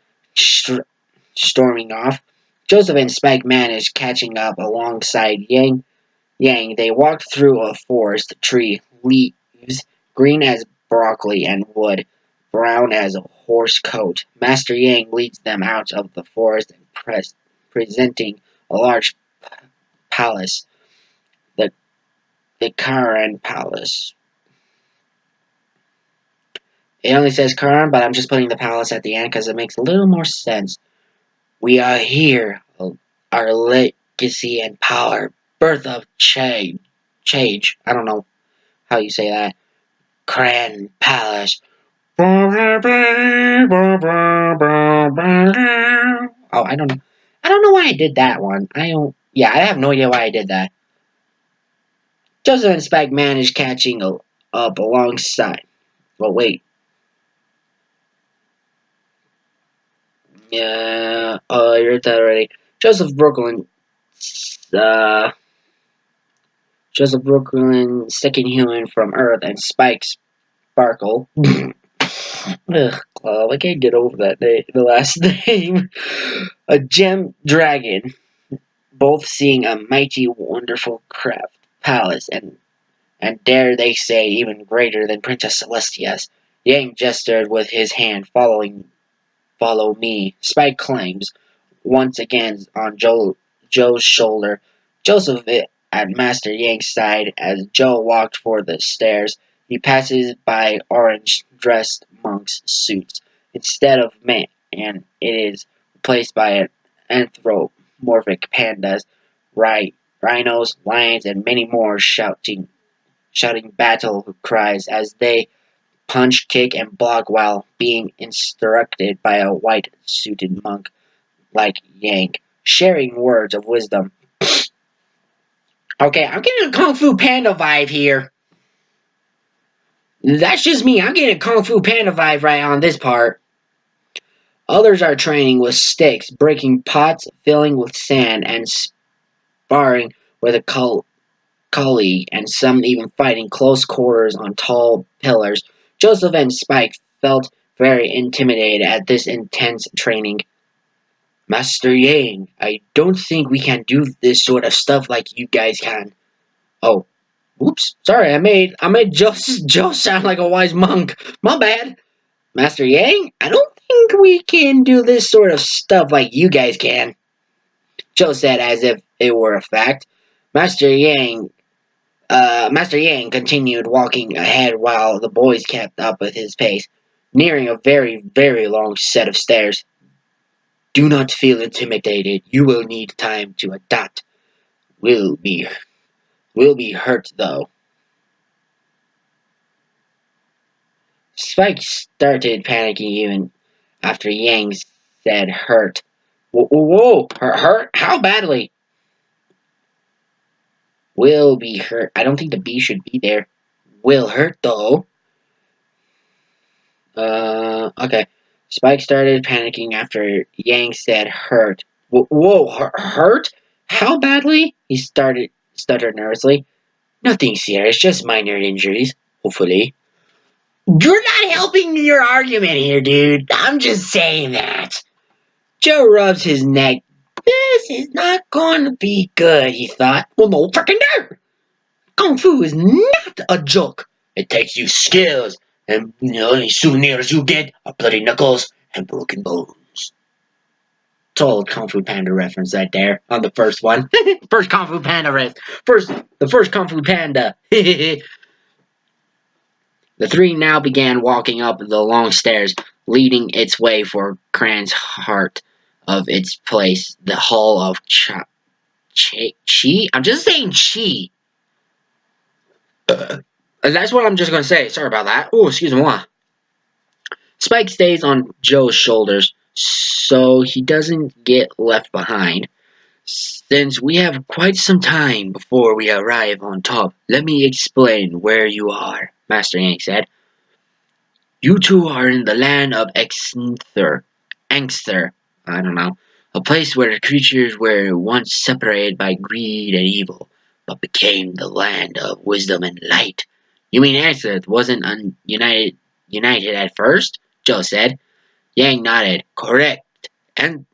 storming off. Joseph and Spike managed catching up alongside Yang. They walked through a forest, tree leaves, green as broccoli and wood, brown as a horse coat. Master Yang leads them out of the forest and presenting a large palace, the Karan Palace. It only says Karan, but I'm just putting the palace at the end because it makes a little more sense. We are here, our legacy and power, birth of change. I don't know how you say that. Karan Palace. Oh, I don't know. I don't know why I did that one. Yeah, I have no idea why I did that. Joseph and Spike managed catching up alongside. Well, wait. Yeah, I read that already. Joseph Brooklyn, second human from Earth, and Spike Sparkle. Ugh, Club, I can't get over the last name. A gem dragon, both seeing a mighty, wonderful craft palace, and dare they say, even greater than Princess Celestia's. Yang gestured with his hand, follow me. Spike claims, once again on Joe's shoulder. Joseph at Master Yang's side as Joe walked for the stairs. He passes by orange-dressed monks' suits. Instead of man, and it is replaced by an anthropomorphic pandas right, rhinos, lions, and many more shouting battle cries as they punch, kick, and block while being instructed by a white-suited monk like Yang, sharing words of wisdom. Okay, I'm getting a Kung Fu Panda vibe here. That's just me. I'm getting a Kung Fu Panda vibe right on this part. Others are training with sticks, breaking pots, filling with sand, and sparring with a colleague, and some even fighting close quarters on tall pillars. Joseph and Spike felt very intimidated at this intense training. Master Yang, I don't think we can do this sort of stuff like you guys can. Oh, whoops! Sorry, I made Joe sound like a wise monk. My bad. Master Yang, I don't think we can do this sort of stuff like you guys can. Joe said as if it were a fact. Master Yang continued walking ahead while the boys kept up with his pace, nearing a very, very long set of stairs. Do not feel intimidated. You will need time to adapt. Will be hurt though. Spike started panicking even after Yang said hurt. Whoa, hurt? How badly? Will be hurt. I don't think the B should be there. Will hurt though. Okay. Spike started panicking after Yang said hurt. Whoa, hurt? How badly? He stuttered nervously. Nothing serious, just minor injuries, hopefully. You're not helping your argument here, dude. I'm just saying that. Joe rubs his neck. This is not going to be good, he thought. Well, no freaking dirt. Kung Fu is not a joke. It takes you skills, and the only souvenirs you get are bloody knuckles and broken bones. Total Kung Fu Panda reference right there on the first one. First Kung Fu Panda reference. The first Kung Fu Panda. The three now began walking up the long stairs, leading its way for Cran's heart of its place, the Hall of Chi? I'm just saying Chi. That's what I'm just going to say. Sorry about that. Oh, excuse me. Spike stays on Joe's shoulders so he doesn't get left behind. Since we have quite some time before we arrive on top, let me explain where you are, Master Yang said. You two are in the land of Angster, I don't know, a place where the creatures were once separated by greed and evil, but became the land of wisdom and light. You mean Angster wasn't united at first? Joe said. Yang nodded. Correct. And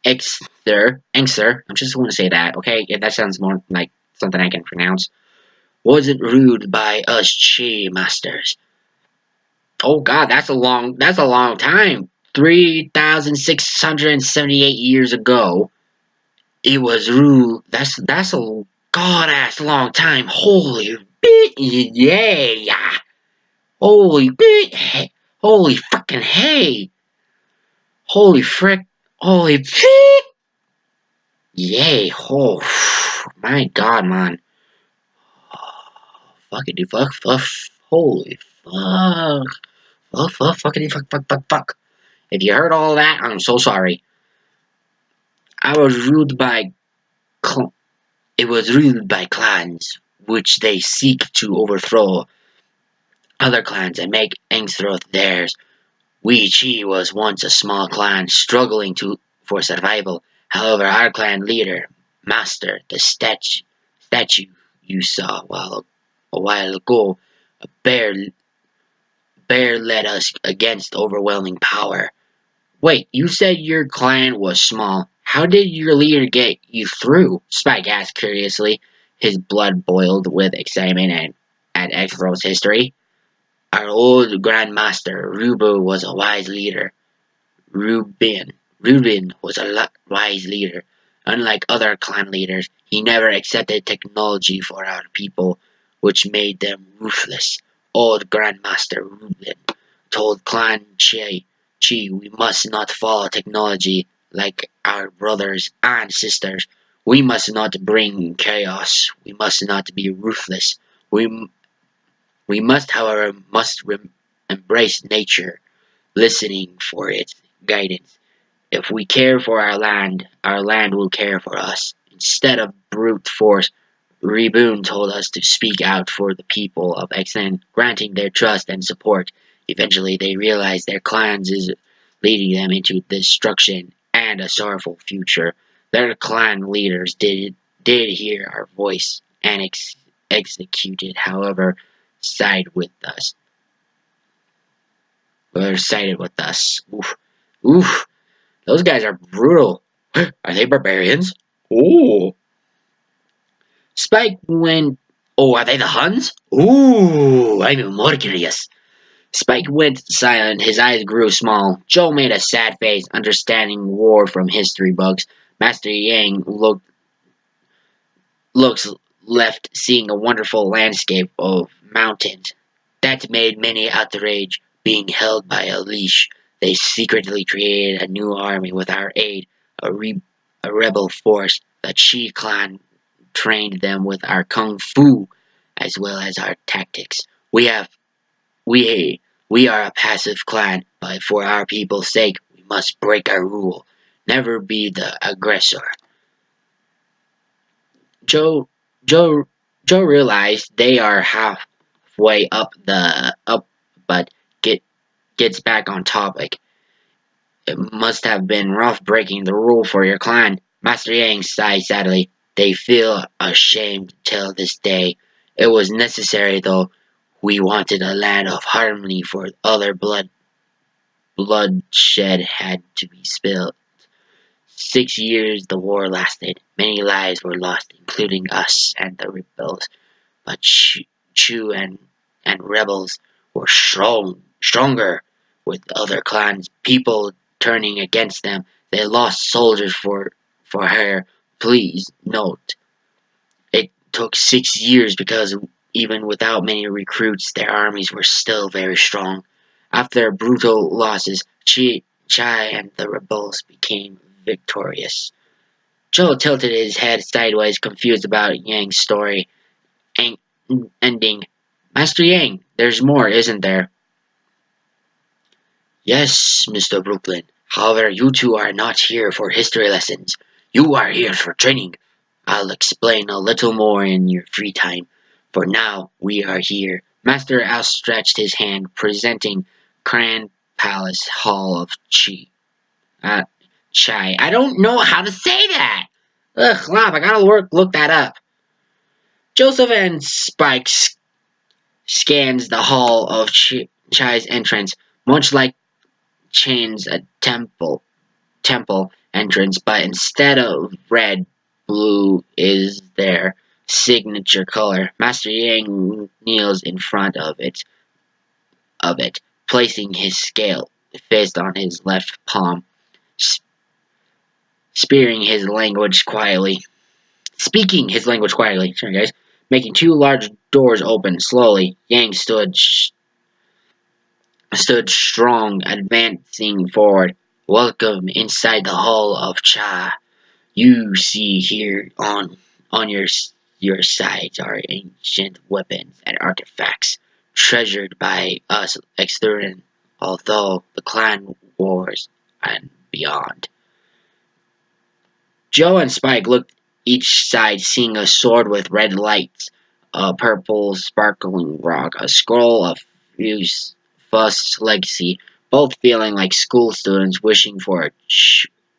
Angster, I'm just going to say that, okay? Yeah, that sounds more like something I can pronounce. Wasn't ruled by us Chi masters. Oh God, that's a long time. 3,678 years ago, it was ruled. That's a god ass long time. Holy bit, yeah. Holy bit, holy frickin' hey. Holy frick, holy pit. Yay, oh my God, man. Fuckity fuck, holy fuck. Fuckity fuck. If you heard all that, I'm so sorry. It was ruled by clans, which they seek to overthrow other clans and make Angstroth theirs. We Chi was once a small clan struggling for survival. However, our clan leader, Master, the statue you saw a while ago, a bear led us against overwhelming power. Wait, you said your clan was small. How did your leader get you through? Spike asked curiously. His blood boiled with excitement at Exro's history. Our old Grandmaster, Rubo, was a wise leader. Rubin was a wise leader. Unlike other clan leaders, he never accepted technology for our people, which made them ruthless. Old Grandmaster Rubin told Clan Chi, we must not follow technology like our brothers and sisters. We must not bring chaos. We must not be ruthless. We must, however, embrace nature, listening for its guidance. If we care for our land will care for us. Instead of brute force, Reboon told us to speak out for the people of Exen, granting their trust and support. Eventually, they realized their clans is leading them into destruction and a sorrowful future. Their clan leaders did hear our voice and executed, however, sided with us. Sided with us. Oof. Oof. Those guys are brutal. Are they barbarians? Ooh. Spike went. Oh, are they the Huns? Ooh, I'm more curious. Spike went silent. His eyes grew small. Joe made a sad face, understanding war from history books. Master Yang looks left, seeing a wonderful landscape of mountains. That made many outraged, being held by a leash. They secretly created a new army with our aid, a rebel force. The Chi clan trained them with our kung fu as well as our tactics. We we are a passive clan, but for our people's sake, we must break our rule. Never be the aggressor. Joe Joe Joe realized they are halfway up, but gets back on topic. It must have been rough breaking the rule for your clan. Master Yang sighed sadly. They feel ashamed till this day. It was necessary though. We wanted a land of harmony for other bloodshed had to be spilled. 6 years the war lasted. Many lives were lost, including us and the rebels. But Chu and rebels were stronger with other clans. People turning against them. They lost soldiers for her. Please note, it took 6 years because even without many recruits, their armies were still very strong. After brutal losses, Chai and the rebels became victorious. Joe tilted his head sideways, confused about Yang's story ending. Master Yang, there's more, isn't there? Yes, Mr. Brooklyn. However, you two are not here for history lessons. You are here for training. I'll explain a little more in your free time. For now, we are here. Master outstretched his hand, presenting Grand Palace Hall of Chai. I don't know how to say that! Ugh, Lop, I gotta look that up. Joseph and Spike scans the hall of Chai's entrance, much like Chain's temple entrance, but instead of red, blue is their signature color. Master Yang kneels in front of it, placing his scale fist on his left palm, speaking his language quietly. Sorry, guys. Making two large doors open slowly. Yang stood strong, advancing forward. Welcome inside the Hall of Cha. You see here on your sides are ancient weapons and artifacts treasured by us Exthuran, although the clan wars and beyond. Joe and Spike looked each side, seeing a sword with red lights, a purple sparkling rock, a scroll of Fust's legacy, both feeling like school students wishing for a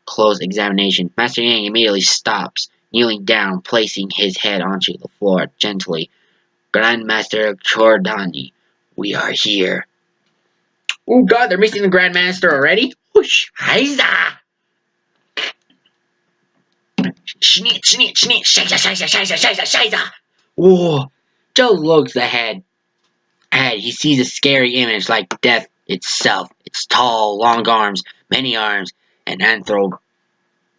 close examination. Master Yang immediately stops, kneeling down, placing his head onto the floor gently. Grandmaster Chordani, we are here. Oh god, they're missing the Grandmaster already? Whoosh! Heiza! Scheiße! Whoa! Joe looks ahead. He sees a scary image like death itself. Its tall, long arms, many arms, an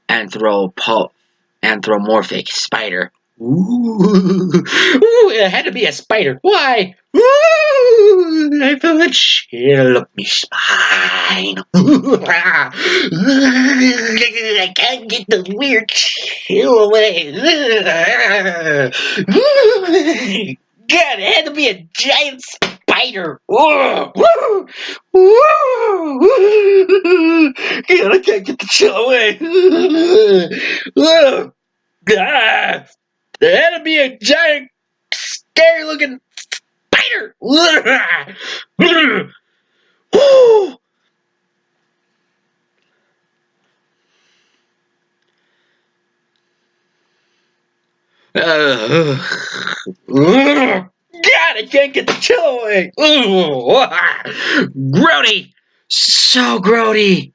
anthropomorphic spider. Ooh, it had to be a spider. Why? Ooh, I the chill up my spine. I can't get the weird chill away. God, it had to be a giant spider. God, I can't get the chill away. God, there had to be a giant, scary-looking spider. God, I can't get the chill away. Grody, so grody,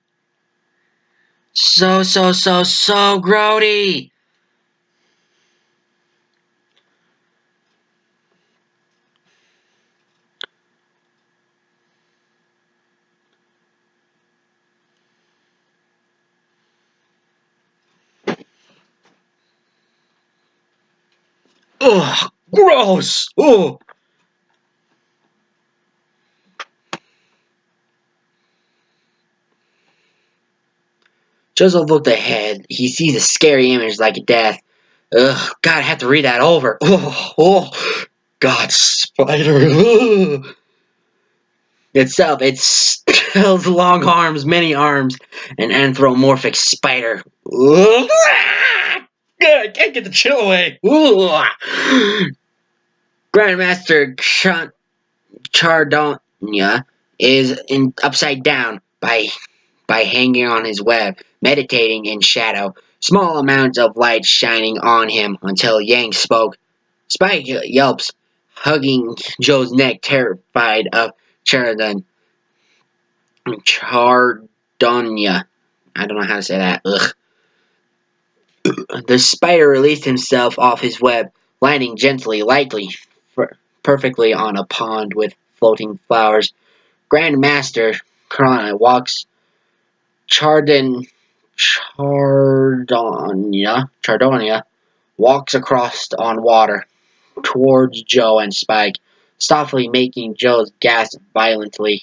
so grody. Ugh, gross. Oh. Joseph looked ahead. He sees a scary image like a death. Ugh, God, I have to read that over. God, spider. Ugh. Itself, it spells long arms, many arms, an anthropomorphic spider. Ugh. God, I can't get the chill away. Ugh. Grandmaster Chardonia is upside down by hanging on his web, meditating in shadow, small amounts of light shining on him until Yang spoke. Spike yelps, hugging Joe's neck, terrified of Chardonia. I don't know how to say that. Ugh. The spider released himself off his web, landing gently, lightly, perfectly on a pond with floating flowers. Grandmaster walks Chardonia walks across on water towards Joe and Spike, softly making Joe gasp violently.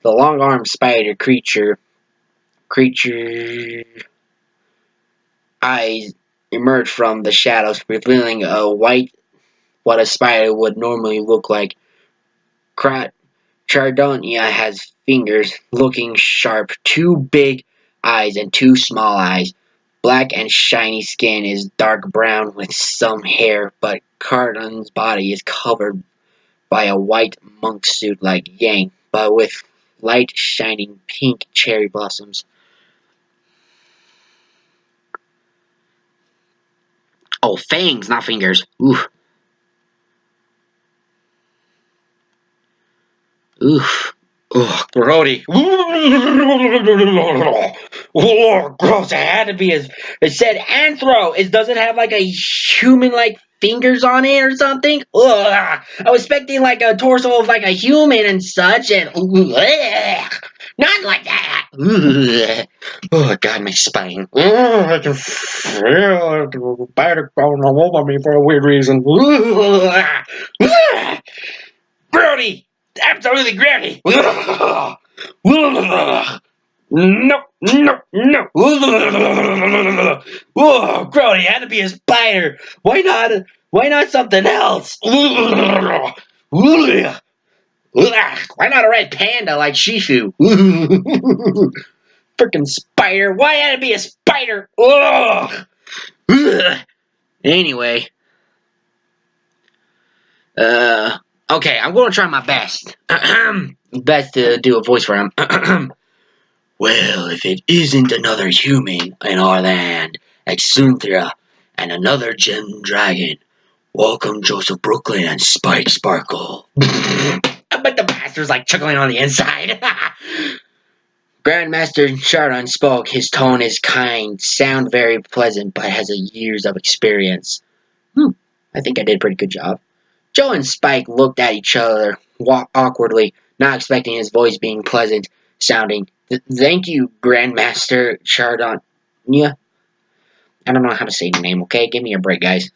The long-armed spider creature eyes emerge from the shadows, revealing what a spider would normally look like. Chardonia has fingers looking sharp, two big eyes and two small eyes. Black and shiny skin is dark brown with some hair, but Cardon's body is covered by a white monk suit like Yang, but with light shining pink cherry blossoms. Oh, fangs, not fingers. Oof. Oof. Ugh, grody. Oh, gross. It had to be as it said anthro. It doesn't have like a human like fingers on it or something. Ugh. I was expecting like a torso of like a human and such, and not like that. Ugh. Oh God, my spine. I can feel the spider crawling all over me for a weird reason. Grody. Absolutely grody. No, no, no. Oh, Grody had to be a spider. Why not? Why not something else? Why not a red panda like Shifu? Freaking spider. Why had to be a spider? Anyway. Okay, I'm going to try my best. Best to do a voice for him. Well, if it isn't another human in our land, Exunthra, and another gem dragon, welcome Joseph Brooklyn and Spike Sparkle. I bet the bastard's like chuckling on the inside. Grandmaster Chardon spoke. His tone is kind, sound very pleasant, but has years of experience. I think I did a pretty good job. Joe and Spike looked at each other awkwardly, not expecting his voice being pleasant sounding. Thank you, Grandmaster Chardonia. I don't know how to say the name, okay? Give me a break, guys.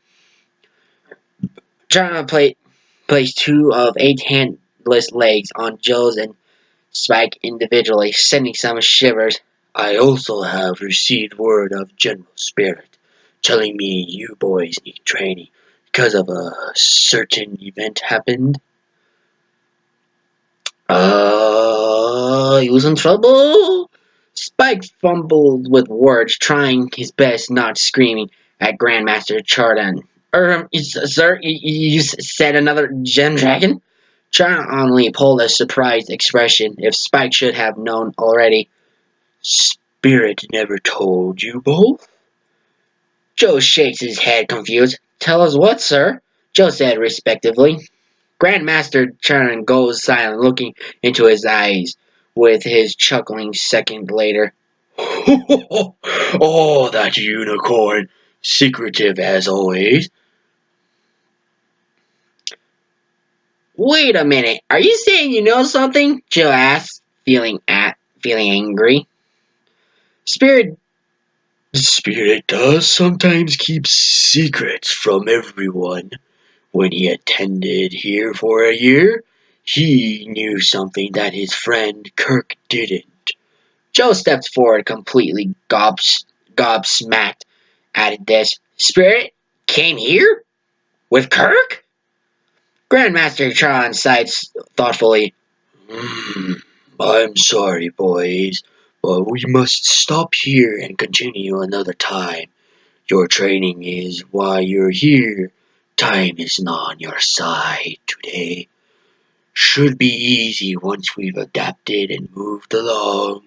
Chardon placed two of 8 legs on Joe's and Spike individually, sending some shivers. I also have received word of General Spirit, telling me you boys need training because of a certain event happened. He was in trouble? Spike fumbled with words, trying his best not screaming at Grandmaster Chardon. Sir, you said another gem dragon? Chardon only pulled a surprised expression, if Spike should have known already. Spirit never told you both? Joe shakes his head, confused. Tell us what, sir? Joe said respectively. Grandmaster Chardon goes silent, looking into his eyes, with his chuckling second later. Oh, that unicorn! Secretive as always. Wait a minute, are you saying you know something? Joe asked, feeling angry. Spirit does sometimes keep secrets from everyone. When he attended here for a year, he knew something that his friend Kirk didn't. Joe stepped forward, completely gobsmacked at this. Spirit came here? With Kirk? Grandmaster Tron sighed thoughtfully. I'm sorry, boys, but we must stop here and continue another time. Your training is why you're here. Time is not on your side today. Should be easy once we've adapted and moved along.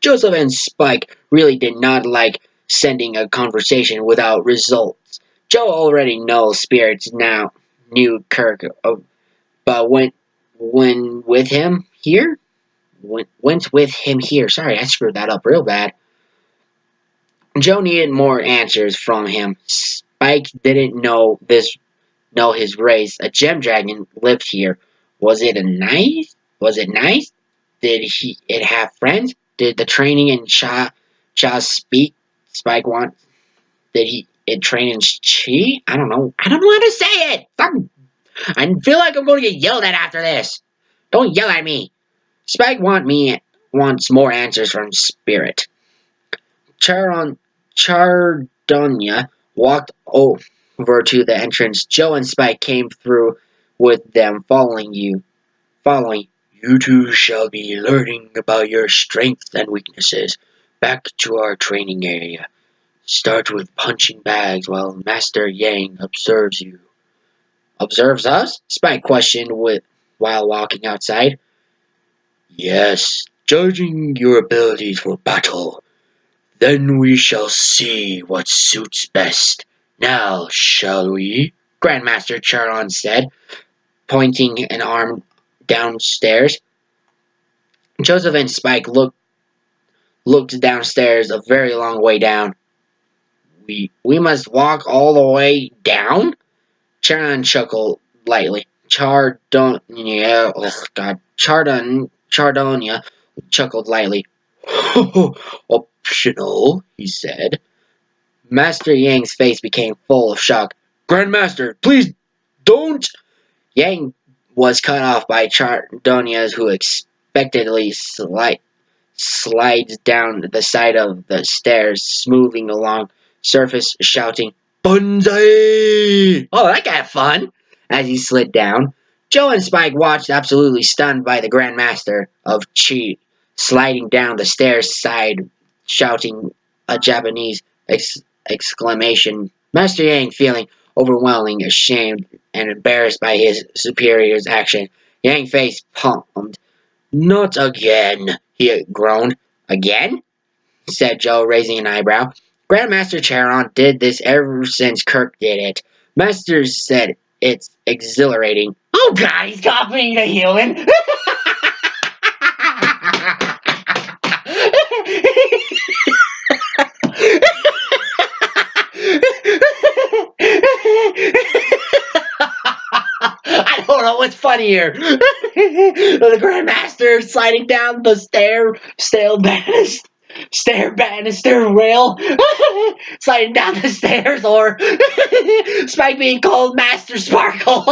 Joseph and Spike really did not like sending a conversation without results. Joe already knows spirits now knew Kirk, but went with him here. Went with him here. Sorry, I screwed that up real bad. Joe needed more answers from him. Spike didn't know his race. A gem dragon lived here. Was it nice? Was it nice? Did it have friends? Did the training in Cha speak? Spike want? Did it train in Chi? I don't know. I don't know how to say it. I feel like I'm going to get yelled at after this. Don't yell at me. Spike wants more answers from Spirit. Chardonia walked over to the entrance. Joe and Spike came through with them, following. You two shall be learning about your strengths and weaknesses. Back to our training area. Start with punching bags while Master Yang observes you. Observes us? Spike questioned while walking outside. Yes, judging your abilities for battle. Then we shall see what suits best. Now, shall we? Grandmaster Charon said, pointing an arm downstairs. Joseph and Spike looked downstairs a very long way down. We must walk all the way down? Charon chuckled lightly. Chardonia chuckled lightly. Optional, he said. Master Yang's face became full of shock. Grandmaster, please don't! Yang was cut off by Chardonias, who expectantly slides down the side of the stairs, smoothing along surface, shouting, Banzai! Oh, that got fun! As he slid down. Joe and Spike watched, absolutely stunned by the Grandmaster of Chi sliding down the stairs side, shouting a Japanese exclamation. Master Yang, feeling overwhelming, ashamed, and embarrassed by his superior's action. Yang face palmed. Not again, he groaned. Again? Said Joe, raising an eyebrow. Grandmaster Charon did this ever since Kirk did it. Master said it's exhilarating. Oh God, he's copying the human! I don't know what's funnier. The Grandmaster sliding down the stair banister rail, sliding down the stairs, or Spike being called Master Sparkle.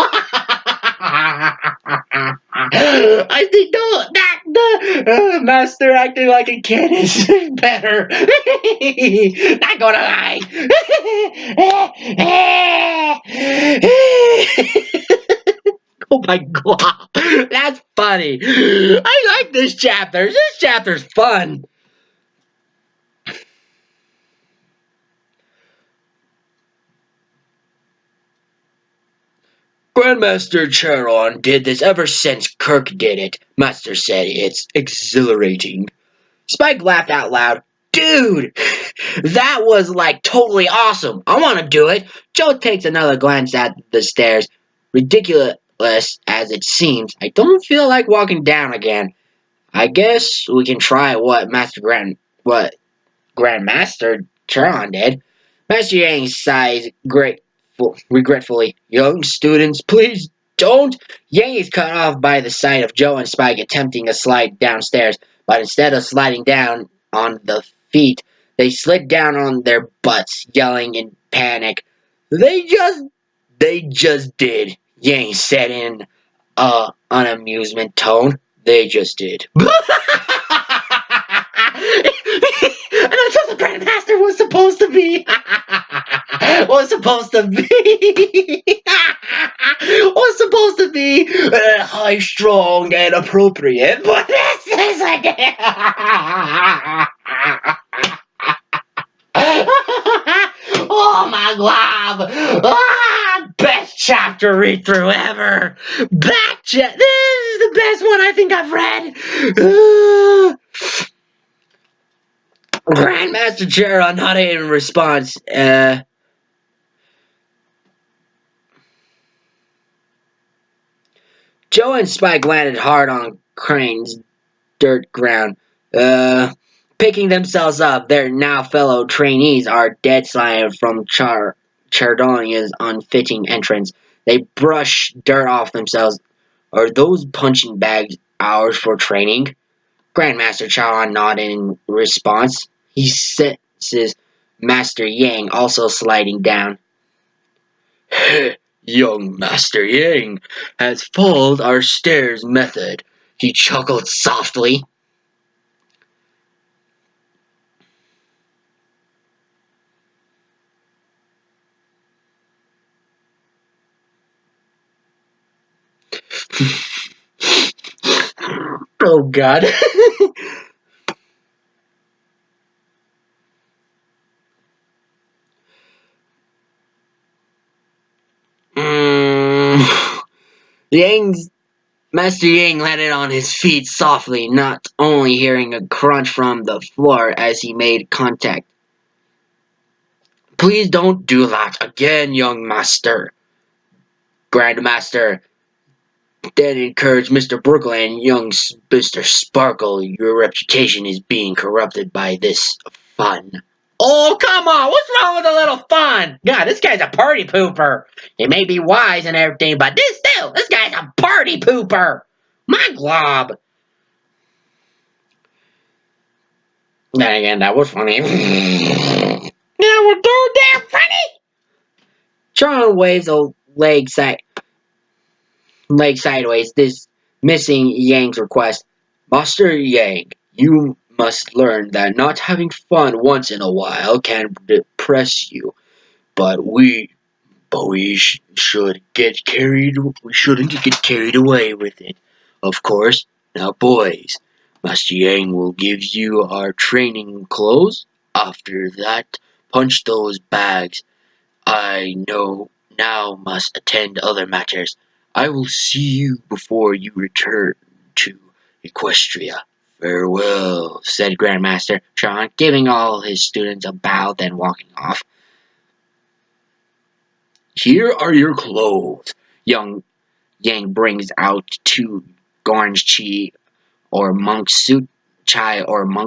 I think the master acting like a kid is better. Not gonna lie. Oh my god, that's funny. I like this chapter. This chapter's fun. Grandmaster Charon did this ever since Kirk did it. Master said it's exhilarating. Spike laughed out loud. Dude, that was like totally awesome. I want to do it. Joe takes another glance at the stairs. Ridiculous as it seems, I don't feel like walking down again. I guess we can try what Grandmaster Charon did. Master Yang sighs regretfully. Young students, please don't. Yang is cut off by the sight of Joe and Spike attempting a slide downstairs, but instead of sliding down on the feet, they slid down on their butts, yelling in panic. They just did. Yang said in an amusement tone. They just did. And that's what the Grandmaster was supposed to be. Was supposed to be high, strong, and appropriate, but this isn't. Oh my god! Best chapter read through ever. This is the best one I think I've read. Grandmaster Charon nodded in response. Joe and Spike landed hard on Crane's dirt ground. Picking themselves up, their now fellow trainees are dead silent from Chardonia's unfitting entrance. They brush dirt off themselves. Are those punching bags ours for training? Grandmaster Charon nodded in response. He senses Master Yang also sliding down. Young Master Yang has followed our stairs method. He chuckled softly. Oh god. Master Yang landed on his feet softly, not only hearing a crunch from the floor as he made contact. Please don't do that again, young master. Grandmaster then encouraged Mr. Brooklyn and young Mr. Sparkle. Your reputation is being corrupted by this fun. Oh, come on! What's wrong with a little fun? God, this guy's a party pooper. He may be wise and everything, but this guy's a party pooper. My glob. Then again, that was funny. Now we're too damn funny. Charles waves a leg sideways, dismissing Yang's request. Master Yang, you must learn that not having fun once in a while can depress you. But we shouldn't get carried away with it. Of course. Now, boys, Master Yang will give you our training clothes. After that, punch those bags. I know now must attend other matters. I will see you before you return to Equestria. Farewell, said Grandmaster Charon, giving all his students a bow, then walking off. Here are your clothes. Young Yang brings out 2 orange chai or monk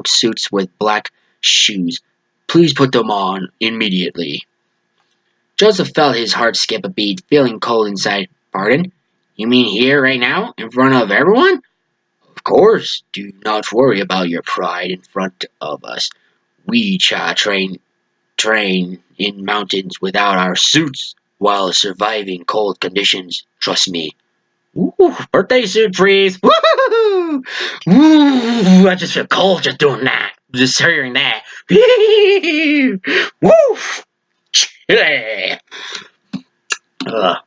suits with black shoes. Please put them on immediately. Joseph felt his heart skip a beat, feeling cold inside. Pardon? You mean here right now, in front of everyone? Of course. Do not worry about your pride in front of us. We train in mountains without our suits while surviving cold conditions. Trust me. Ooh, birthday suit freeze. Woo! Woo! I just feel cold just doing that. Just hearing that. Woo! Yeah. Ugh.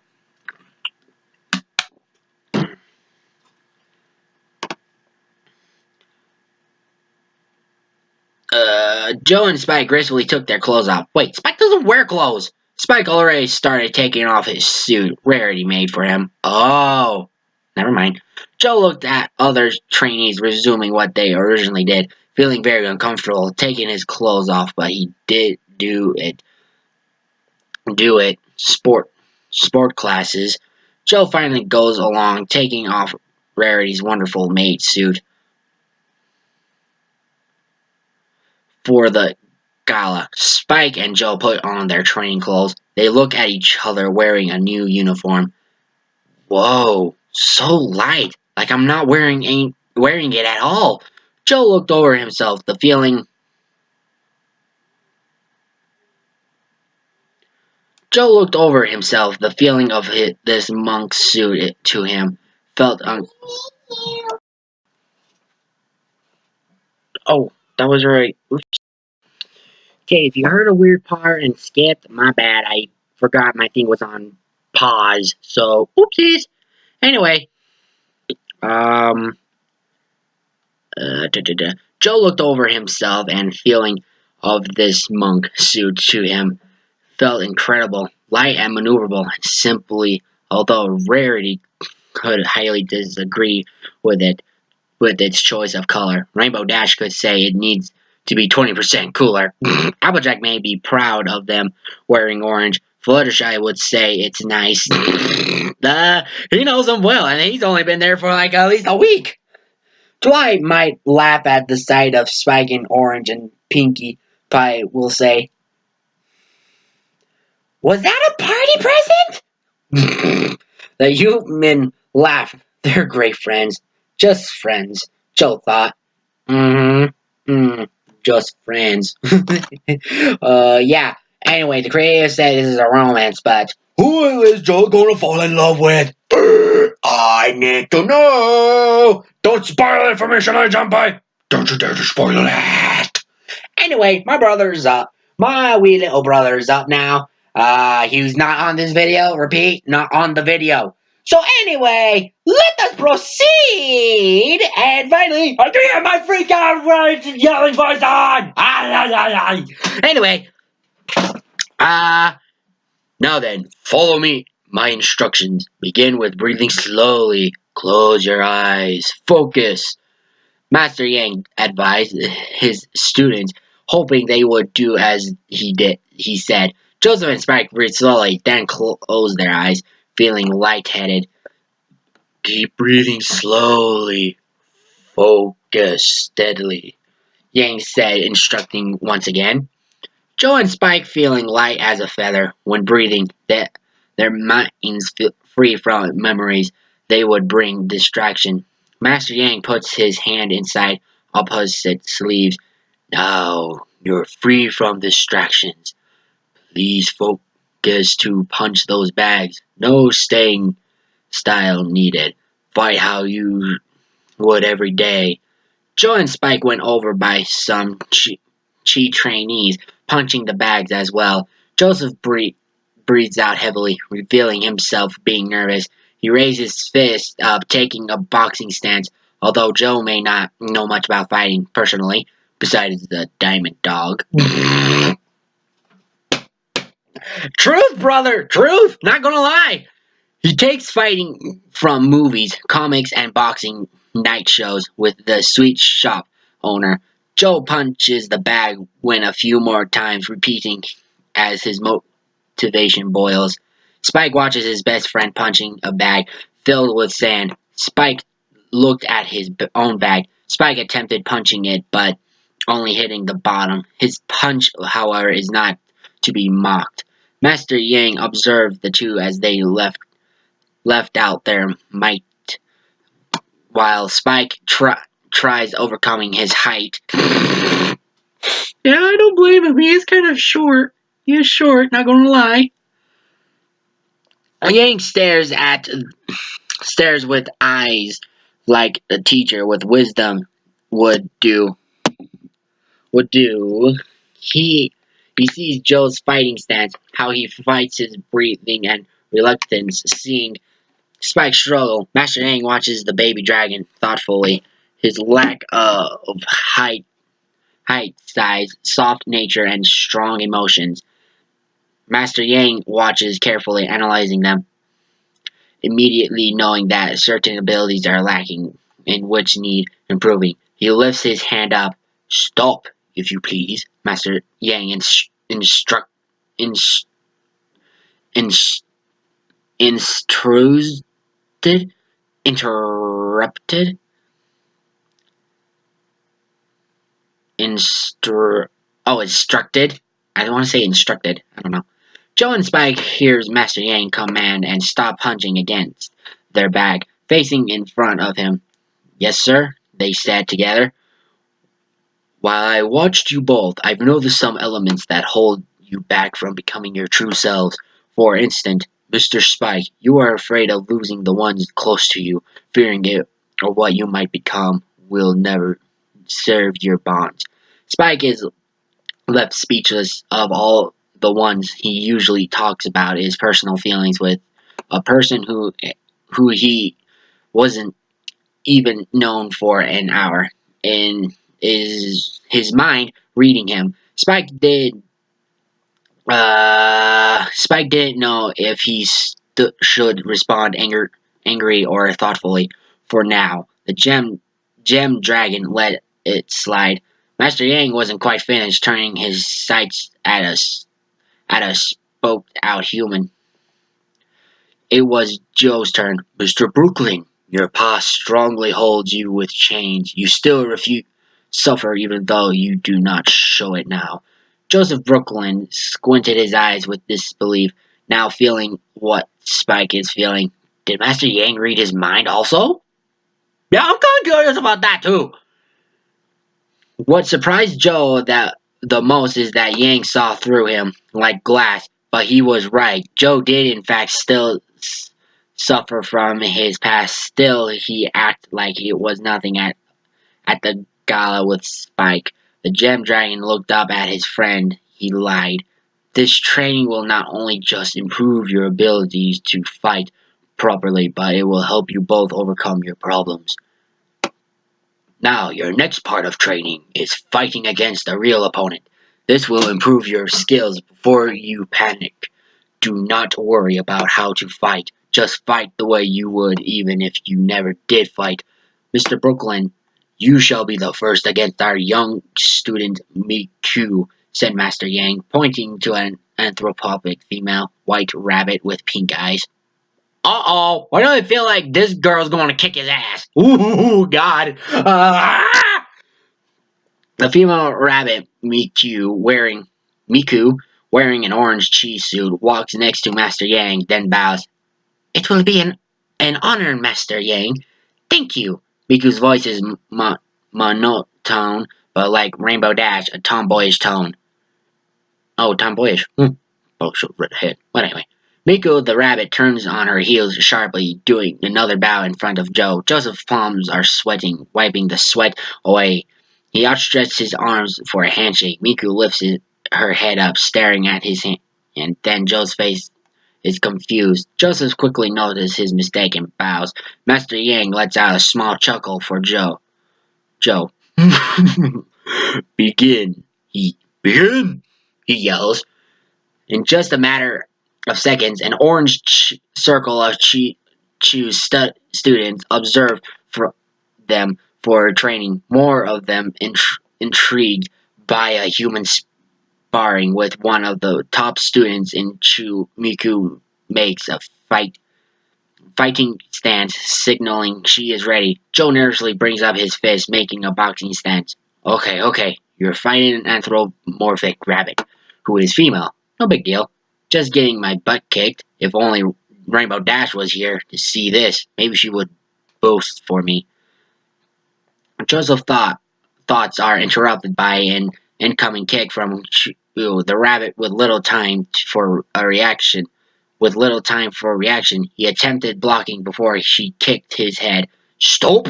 Joe and Spike gracefully took their clothes off. Wait, Spike doesn't wear clothes. Spike already started taking off his suit Rarity made for him. Oh, never mind. Joe looked at other trainees resuming what they originally did, feeling very uncomfortable taking his clothes off, but he did do it. Sport classes. Joe finally goes along, taking off Rarity's wonderful maid suit for the gala. Spike and Joe put on their training clothes. They look at each other wearing a new uniform. Whoa, so light. Like I'm not wearing it at all. Joe looked over himself, the feeling of this monk's suit to him felt oh, that was right. Okay, if you heard a weird part and skipped, my bad. I forgot my thing was on pause. So, oopsies. Anyway, um, Joe looked over himself and feeling of this monk suit to him felt incredible, light and maneuverable. Simply, although Rarity could highly disagree with it, with its choice of color. Rainbow Dash could say it needs to be 20% cooler. Applejack may be proud of them wearing orange. Fluttershy would say it's nice. He knows them well, and he's only been there for like at least a week. Dwight might laugh at the sight of Spike in orange, and Pinkie Pie will say, "Was that a party present?" The human laugh. They're great friends. Just friends, Joe thought. Just friends. Yeah. Anyway, the creator said this is a romance, but who is Joe gonna fall in love with? I need to know. Don't spoil it for me, shall I, Jumpy? Don't you dare to spoil it. Anyway, my brother's up. My wee little brother's up now. He's not on this video. Repeat, not on the video. So anyway, let us proceed. And finally, I do have my freak out yelling voice on. Anyway, now then, follow me. My instructions. Begin with breathing slowly. Close your eyes. Focus. Master Yang advised his students, hoping they would do as he did. He said, Joseph and Spike breathed slowly, then closed their eyes, feeling lightheaded. Keep breathing slowly. Focus steadily, Yang said, instructing once again. Joe and Spike, feeling light as a feather when breathing, their minds free from memories they would bring distraction. Master Yang puts his hand inside opposite sleeves. Now you're free from distractions. Please focus to punch those bags. No staying style needed. Fight how you would every day. Joe and Spike went over by some Chi trainees, punching the bags as well. Joseph breathes out heavily, revealing himself being nervous. He raised his fist up, taking a boxing stance, although Joe may not know much about fighting personally, besides the diamond dog. Truth, brother! Truth! Not gonna lie! He takes fighting from movies, comics, and boxing night shows with the sweet shop owner. Joe punches the bag when a few more times, repeating as his motivation boils. Spike watches his best friend punching a bag filled with sand. Spike looked at his own bag. Spike attempted punching it, but only hitting the bottom. His punch, however, is not to be mocked. Master Yang observed the two as they left out their might, while Spike tries overcoming his height. Yeah, I don't blame him. He is kind of short. He is short, not gonna lie. Yang stares at stares with eyes like a teacher with wisdom would do. Would do. He sees Joe's fighting stance, how he fights his breathing and reluctance. Seeing Spike struggle, Master Yang watches the baby dragon thoughtfully. His lack of height, size, soft nature, and strong emotions. Master Yang watches carefully, analyzing them, immediately knowing that certain abilities are lacking and which need improving. He lifts his hand up. Stop, if you please, Master Yang instruct, inst, inst, instructed, interrupted, instructed. I don't want to say instructed. I don't know. Joe and Spike hears Master Yang command and stop punching against their back, facing in front of him. Yes, sir, they said together. While I watched you both, I've noticed some elements that hold you back from becoming your true selves. For instance, Mr. Spike, you are afraid of losing the ones close to you, fearing it or what you might become will never serve your bonds. Spike is left speechless. Of all the ones he usually talks about his personal feelings with, a person who he wasn't even known for an hour, and is his mind reading him. Spike didn't know if he should respond angry or thoughtfully. For now, the gem dragon let it slide. Master Yang wasn't quite finished, turning his sights at a spoked out human. It was Joe's turn. Mr. Brooklyn, your past strongly holds you with chains. You still suffer even though you do not show it now. Joseph Brooklyn squinted his eyes with disbelief, now feeling what Spike is feeling. Did Master Yang read his mind also? Yeah, I'm kind of curious about that too. What surprised Joe that the most is that Yang saw through him like glass, but he was right. Joe did in fact still suffer from his past. Still, he acted like it was nothing at the gala with Spike. The Gem Dragon looked up at his friend. He lied. This training will not only just improve your abilities to fight properly, but it will help you both overcome your problems. Now, your next part of training is fighting against a real opponent. This will improve your skills before you panic. Do not worry about how to fight. Just fight the way you would even if you never did fight. Mr. Brooklyn, you shall be the first against our young student Miku, said Master Yang, pointing to an anthropoid female white rabbit with pink eyes. Uh-oh, why do I feel like this girl's going to kick his ass? Ooh, God. The female rabbit, Miku, wearing an orange cheese suit, walks next to Master Yang, then bows. It will be an honor, Master Yang. Thank you. Miku's voice is monotone, but like Rainbow Dash, a tomboyish tone. Oh, tomboyish. Bullshit redhead. But anyway. Miku the rabbit turns on her heels sharply, doing another bow in front of Joe. Joseph's palms are sweating, wiping the sweat away. He outstretched his arms for a handshake. Miku lifts her head up, staring at his hand, and then Joe's face is confused. Joseph quickly notices his mistake and bows. Master Yang lets out a small chuckle for Joe. Joe. Begin. Begin! He yells. In just a matter of seconds, an orange circle of students observe them for training. More of them intrigued by a human sparring with one of the top students in Chu. Miku makes a fighting stance, signaling she is ready. Joe nervously brings up his fist, making a boxing stance. Okay, you're fighting an anthropomorphic rabbit, who is female. No big deal. Just getting my butt kicked. If only Rainbow Dash was here to see this, maybe she would boast for me. Joseph's thoughts are interrupted by an incoming kick from the rabbit with little time for a reaction. With little time for a reaction, he attempted blocking before she kicked his head. Stop!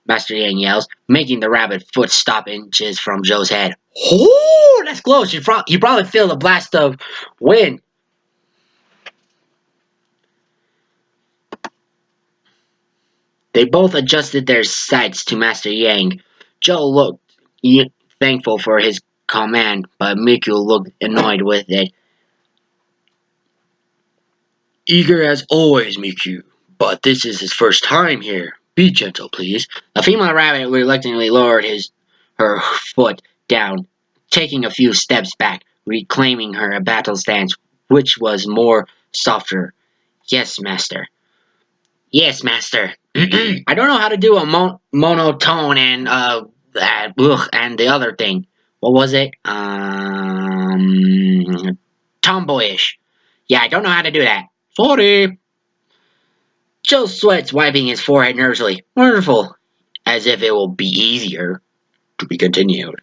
Master Yang yells, making the rabbit foot stop inches from Joe's head. Oh, that's close. You probably feel the blast of wind. They both adjusted their sights to Master Yang. Joe looked thankful for his command, but Miku looked annoyed with it. Eager as always, Miku, but this is his first time here. Be gentle, please. The female rabbit reluctantly lowered her foot down, taking a few steps back, reclaiming her battle stance, which was more softer. Yes, master. Yes, master. I don't know how to do a monotone and and the other thing. What was it? Tomboyish. Yeah, I don't know how to do that. Sorry. Joe sweats, wiping his forehead nervously. Wonderful. As if it will be easier. To be continued.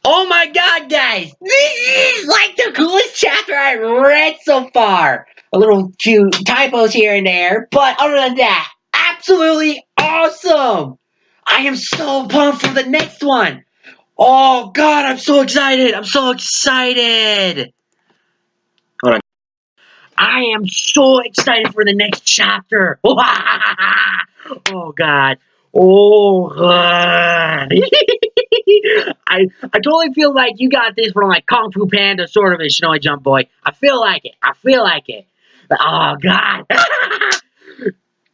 Oh my god, guys! This is like the coolest chapter I've read so far. A little few typos here and there, but other than that, absolutely awesome! I am so pumped for the next one! Oh god, I'm so excited! I'm so excited! Hold on. I am so excited for the next chapter! Oh god. Oh god. I totally feel like you got this from like Kung Fu Panda, sort of a Snowy Jump Boy. I feel like it. I feel like it. Oh god.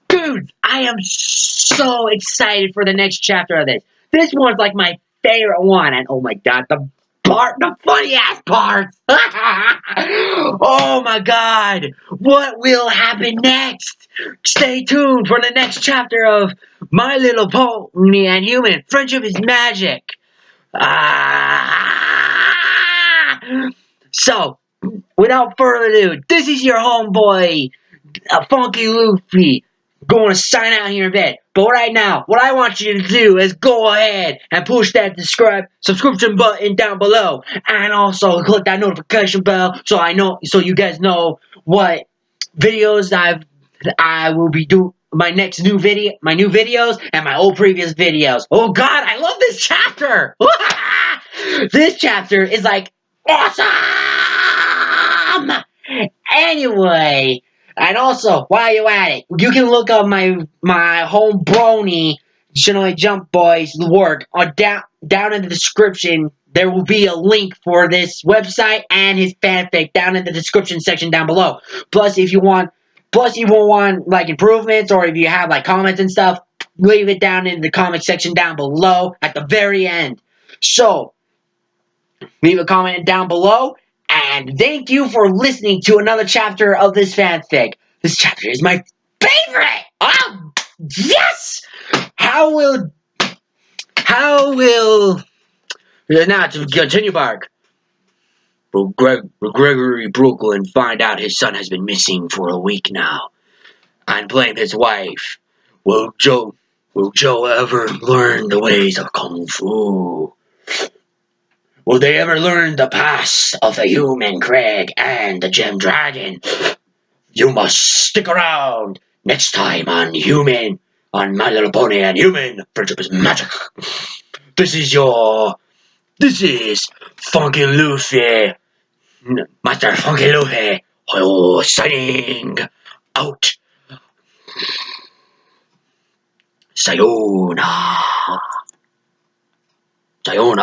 Dude, I am so excited for the next chapter of this. This one's like my favorite one, and oh my god, the funny ass parts. Oh my god, what will happen next? Stay tuned for the next chapter of My Little Pony and Human. Friendship is magic. So, without further ado, this is your homeboy, Funky Luffy, going to sign out here in bed. But right now, what I want you to do is go ahead and push that subscription button down below, and also click that notification bell so you guys know what videos I will be doing. My new videos, and my old previous videos. Oh god, I love this chapter! This chapter is like awesome! Anyway, and also, while you're at it, you can look up my home brony Shinoi Jump Boy's work down in the description. There will be a link for this website and his fanfic down in the description section down below. Plus, if you want like improvements, or if you have like comments and stuff, leave it down in the comment section down below at the very end. So, leave a comment down below, and thank you for listening to another chapter of this fanfic. This chapter is my favorite! Oh, yes! How will... Now, to continue back. Will Gregory Brooklyn find out his son has been missing for a week now, and blame his wife? Will Joe ever learn the ways of Kung Fu? Will they ever learn the past of the human Craig and the Gem Dragon? You must stick around next time on My Little Pony and Human. Friendship is magic. This is Funky Luffy. Master Funky Luffy. Signing out. Sayonara. Sayonara.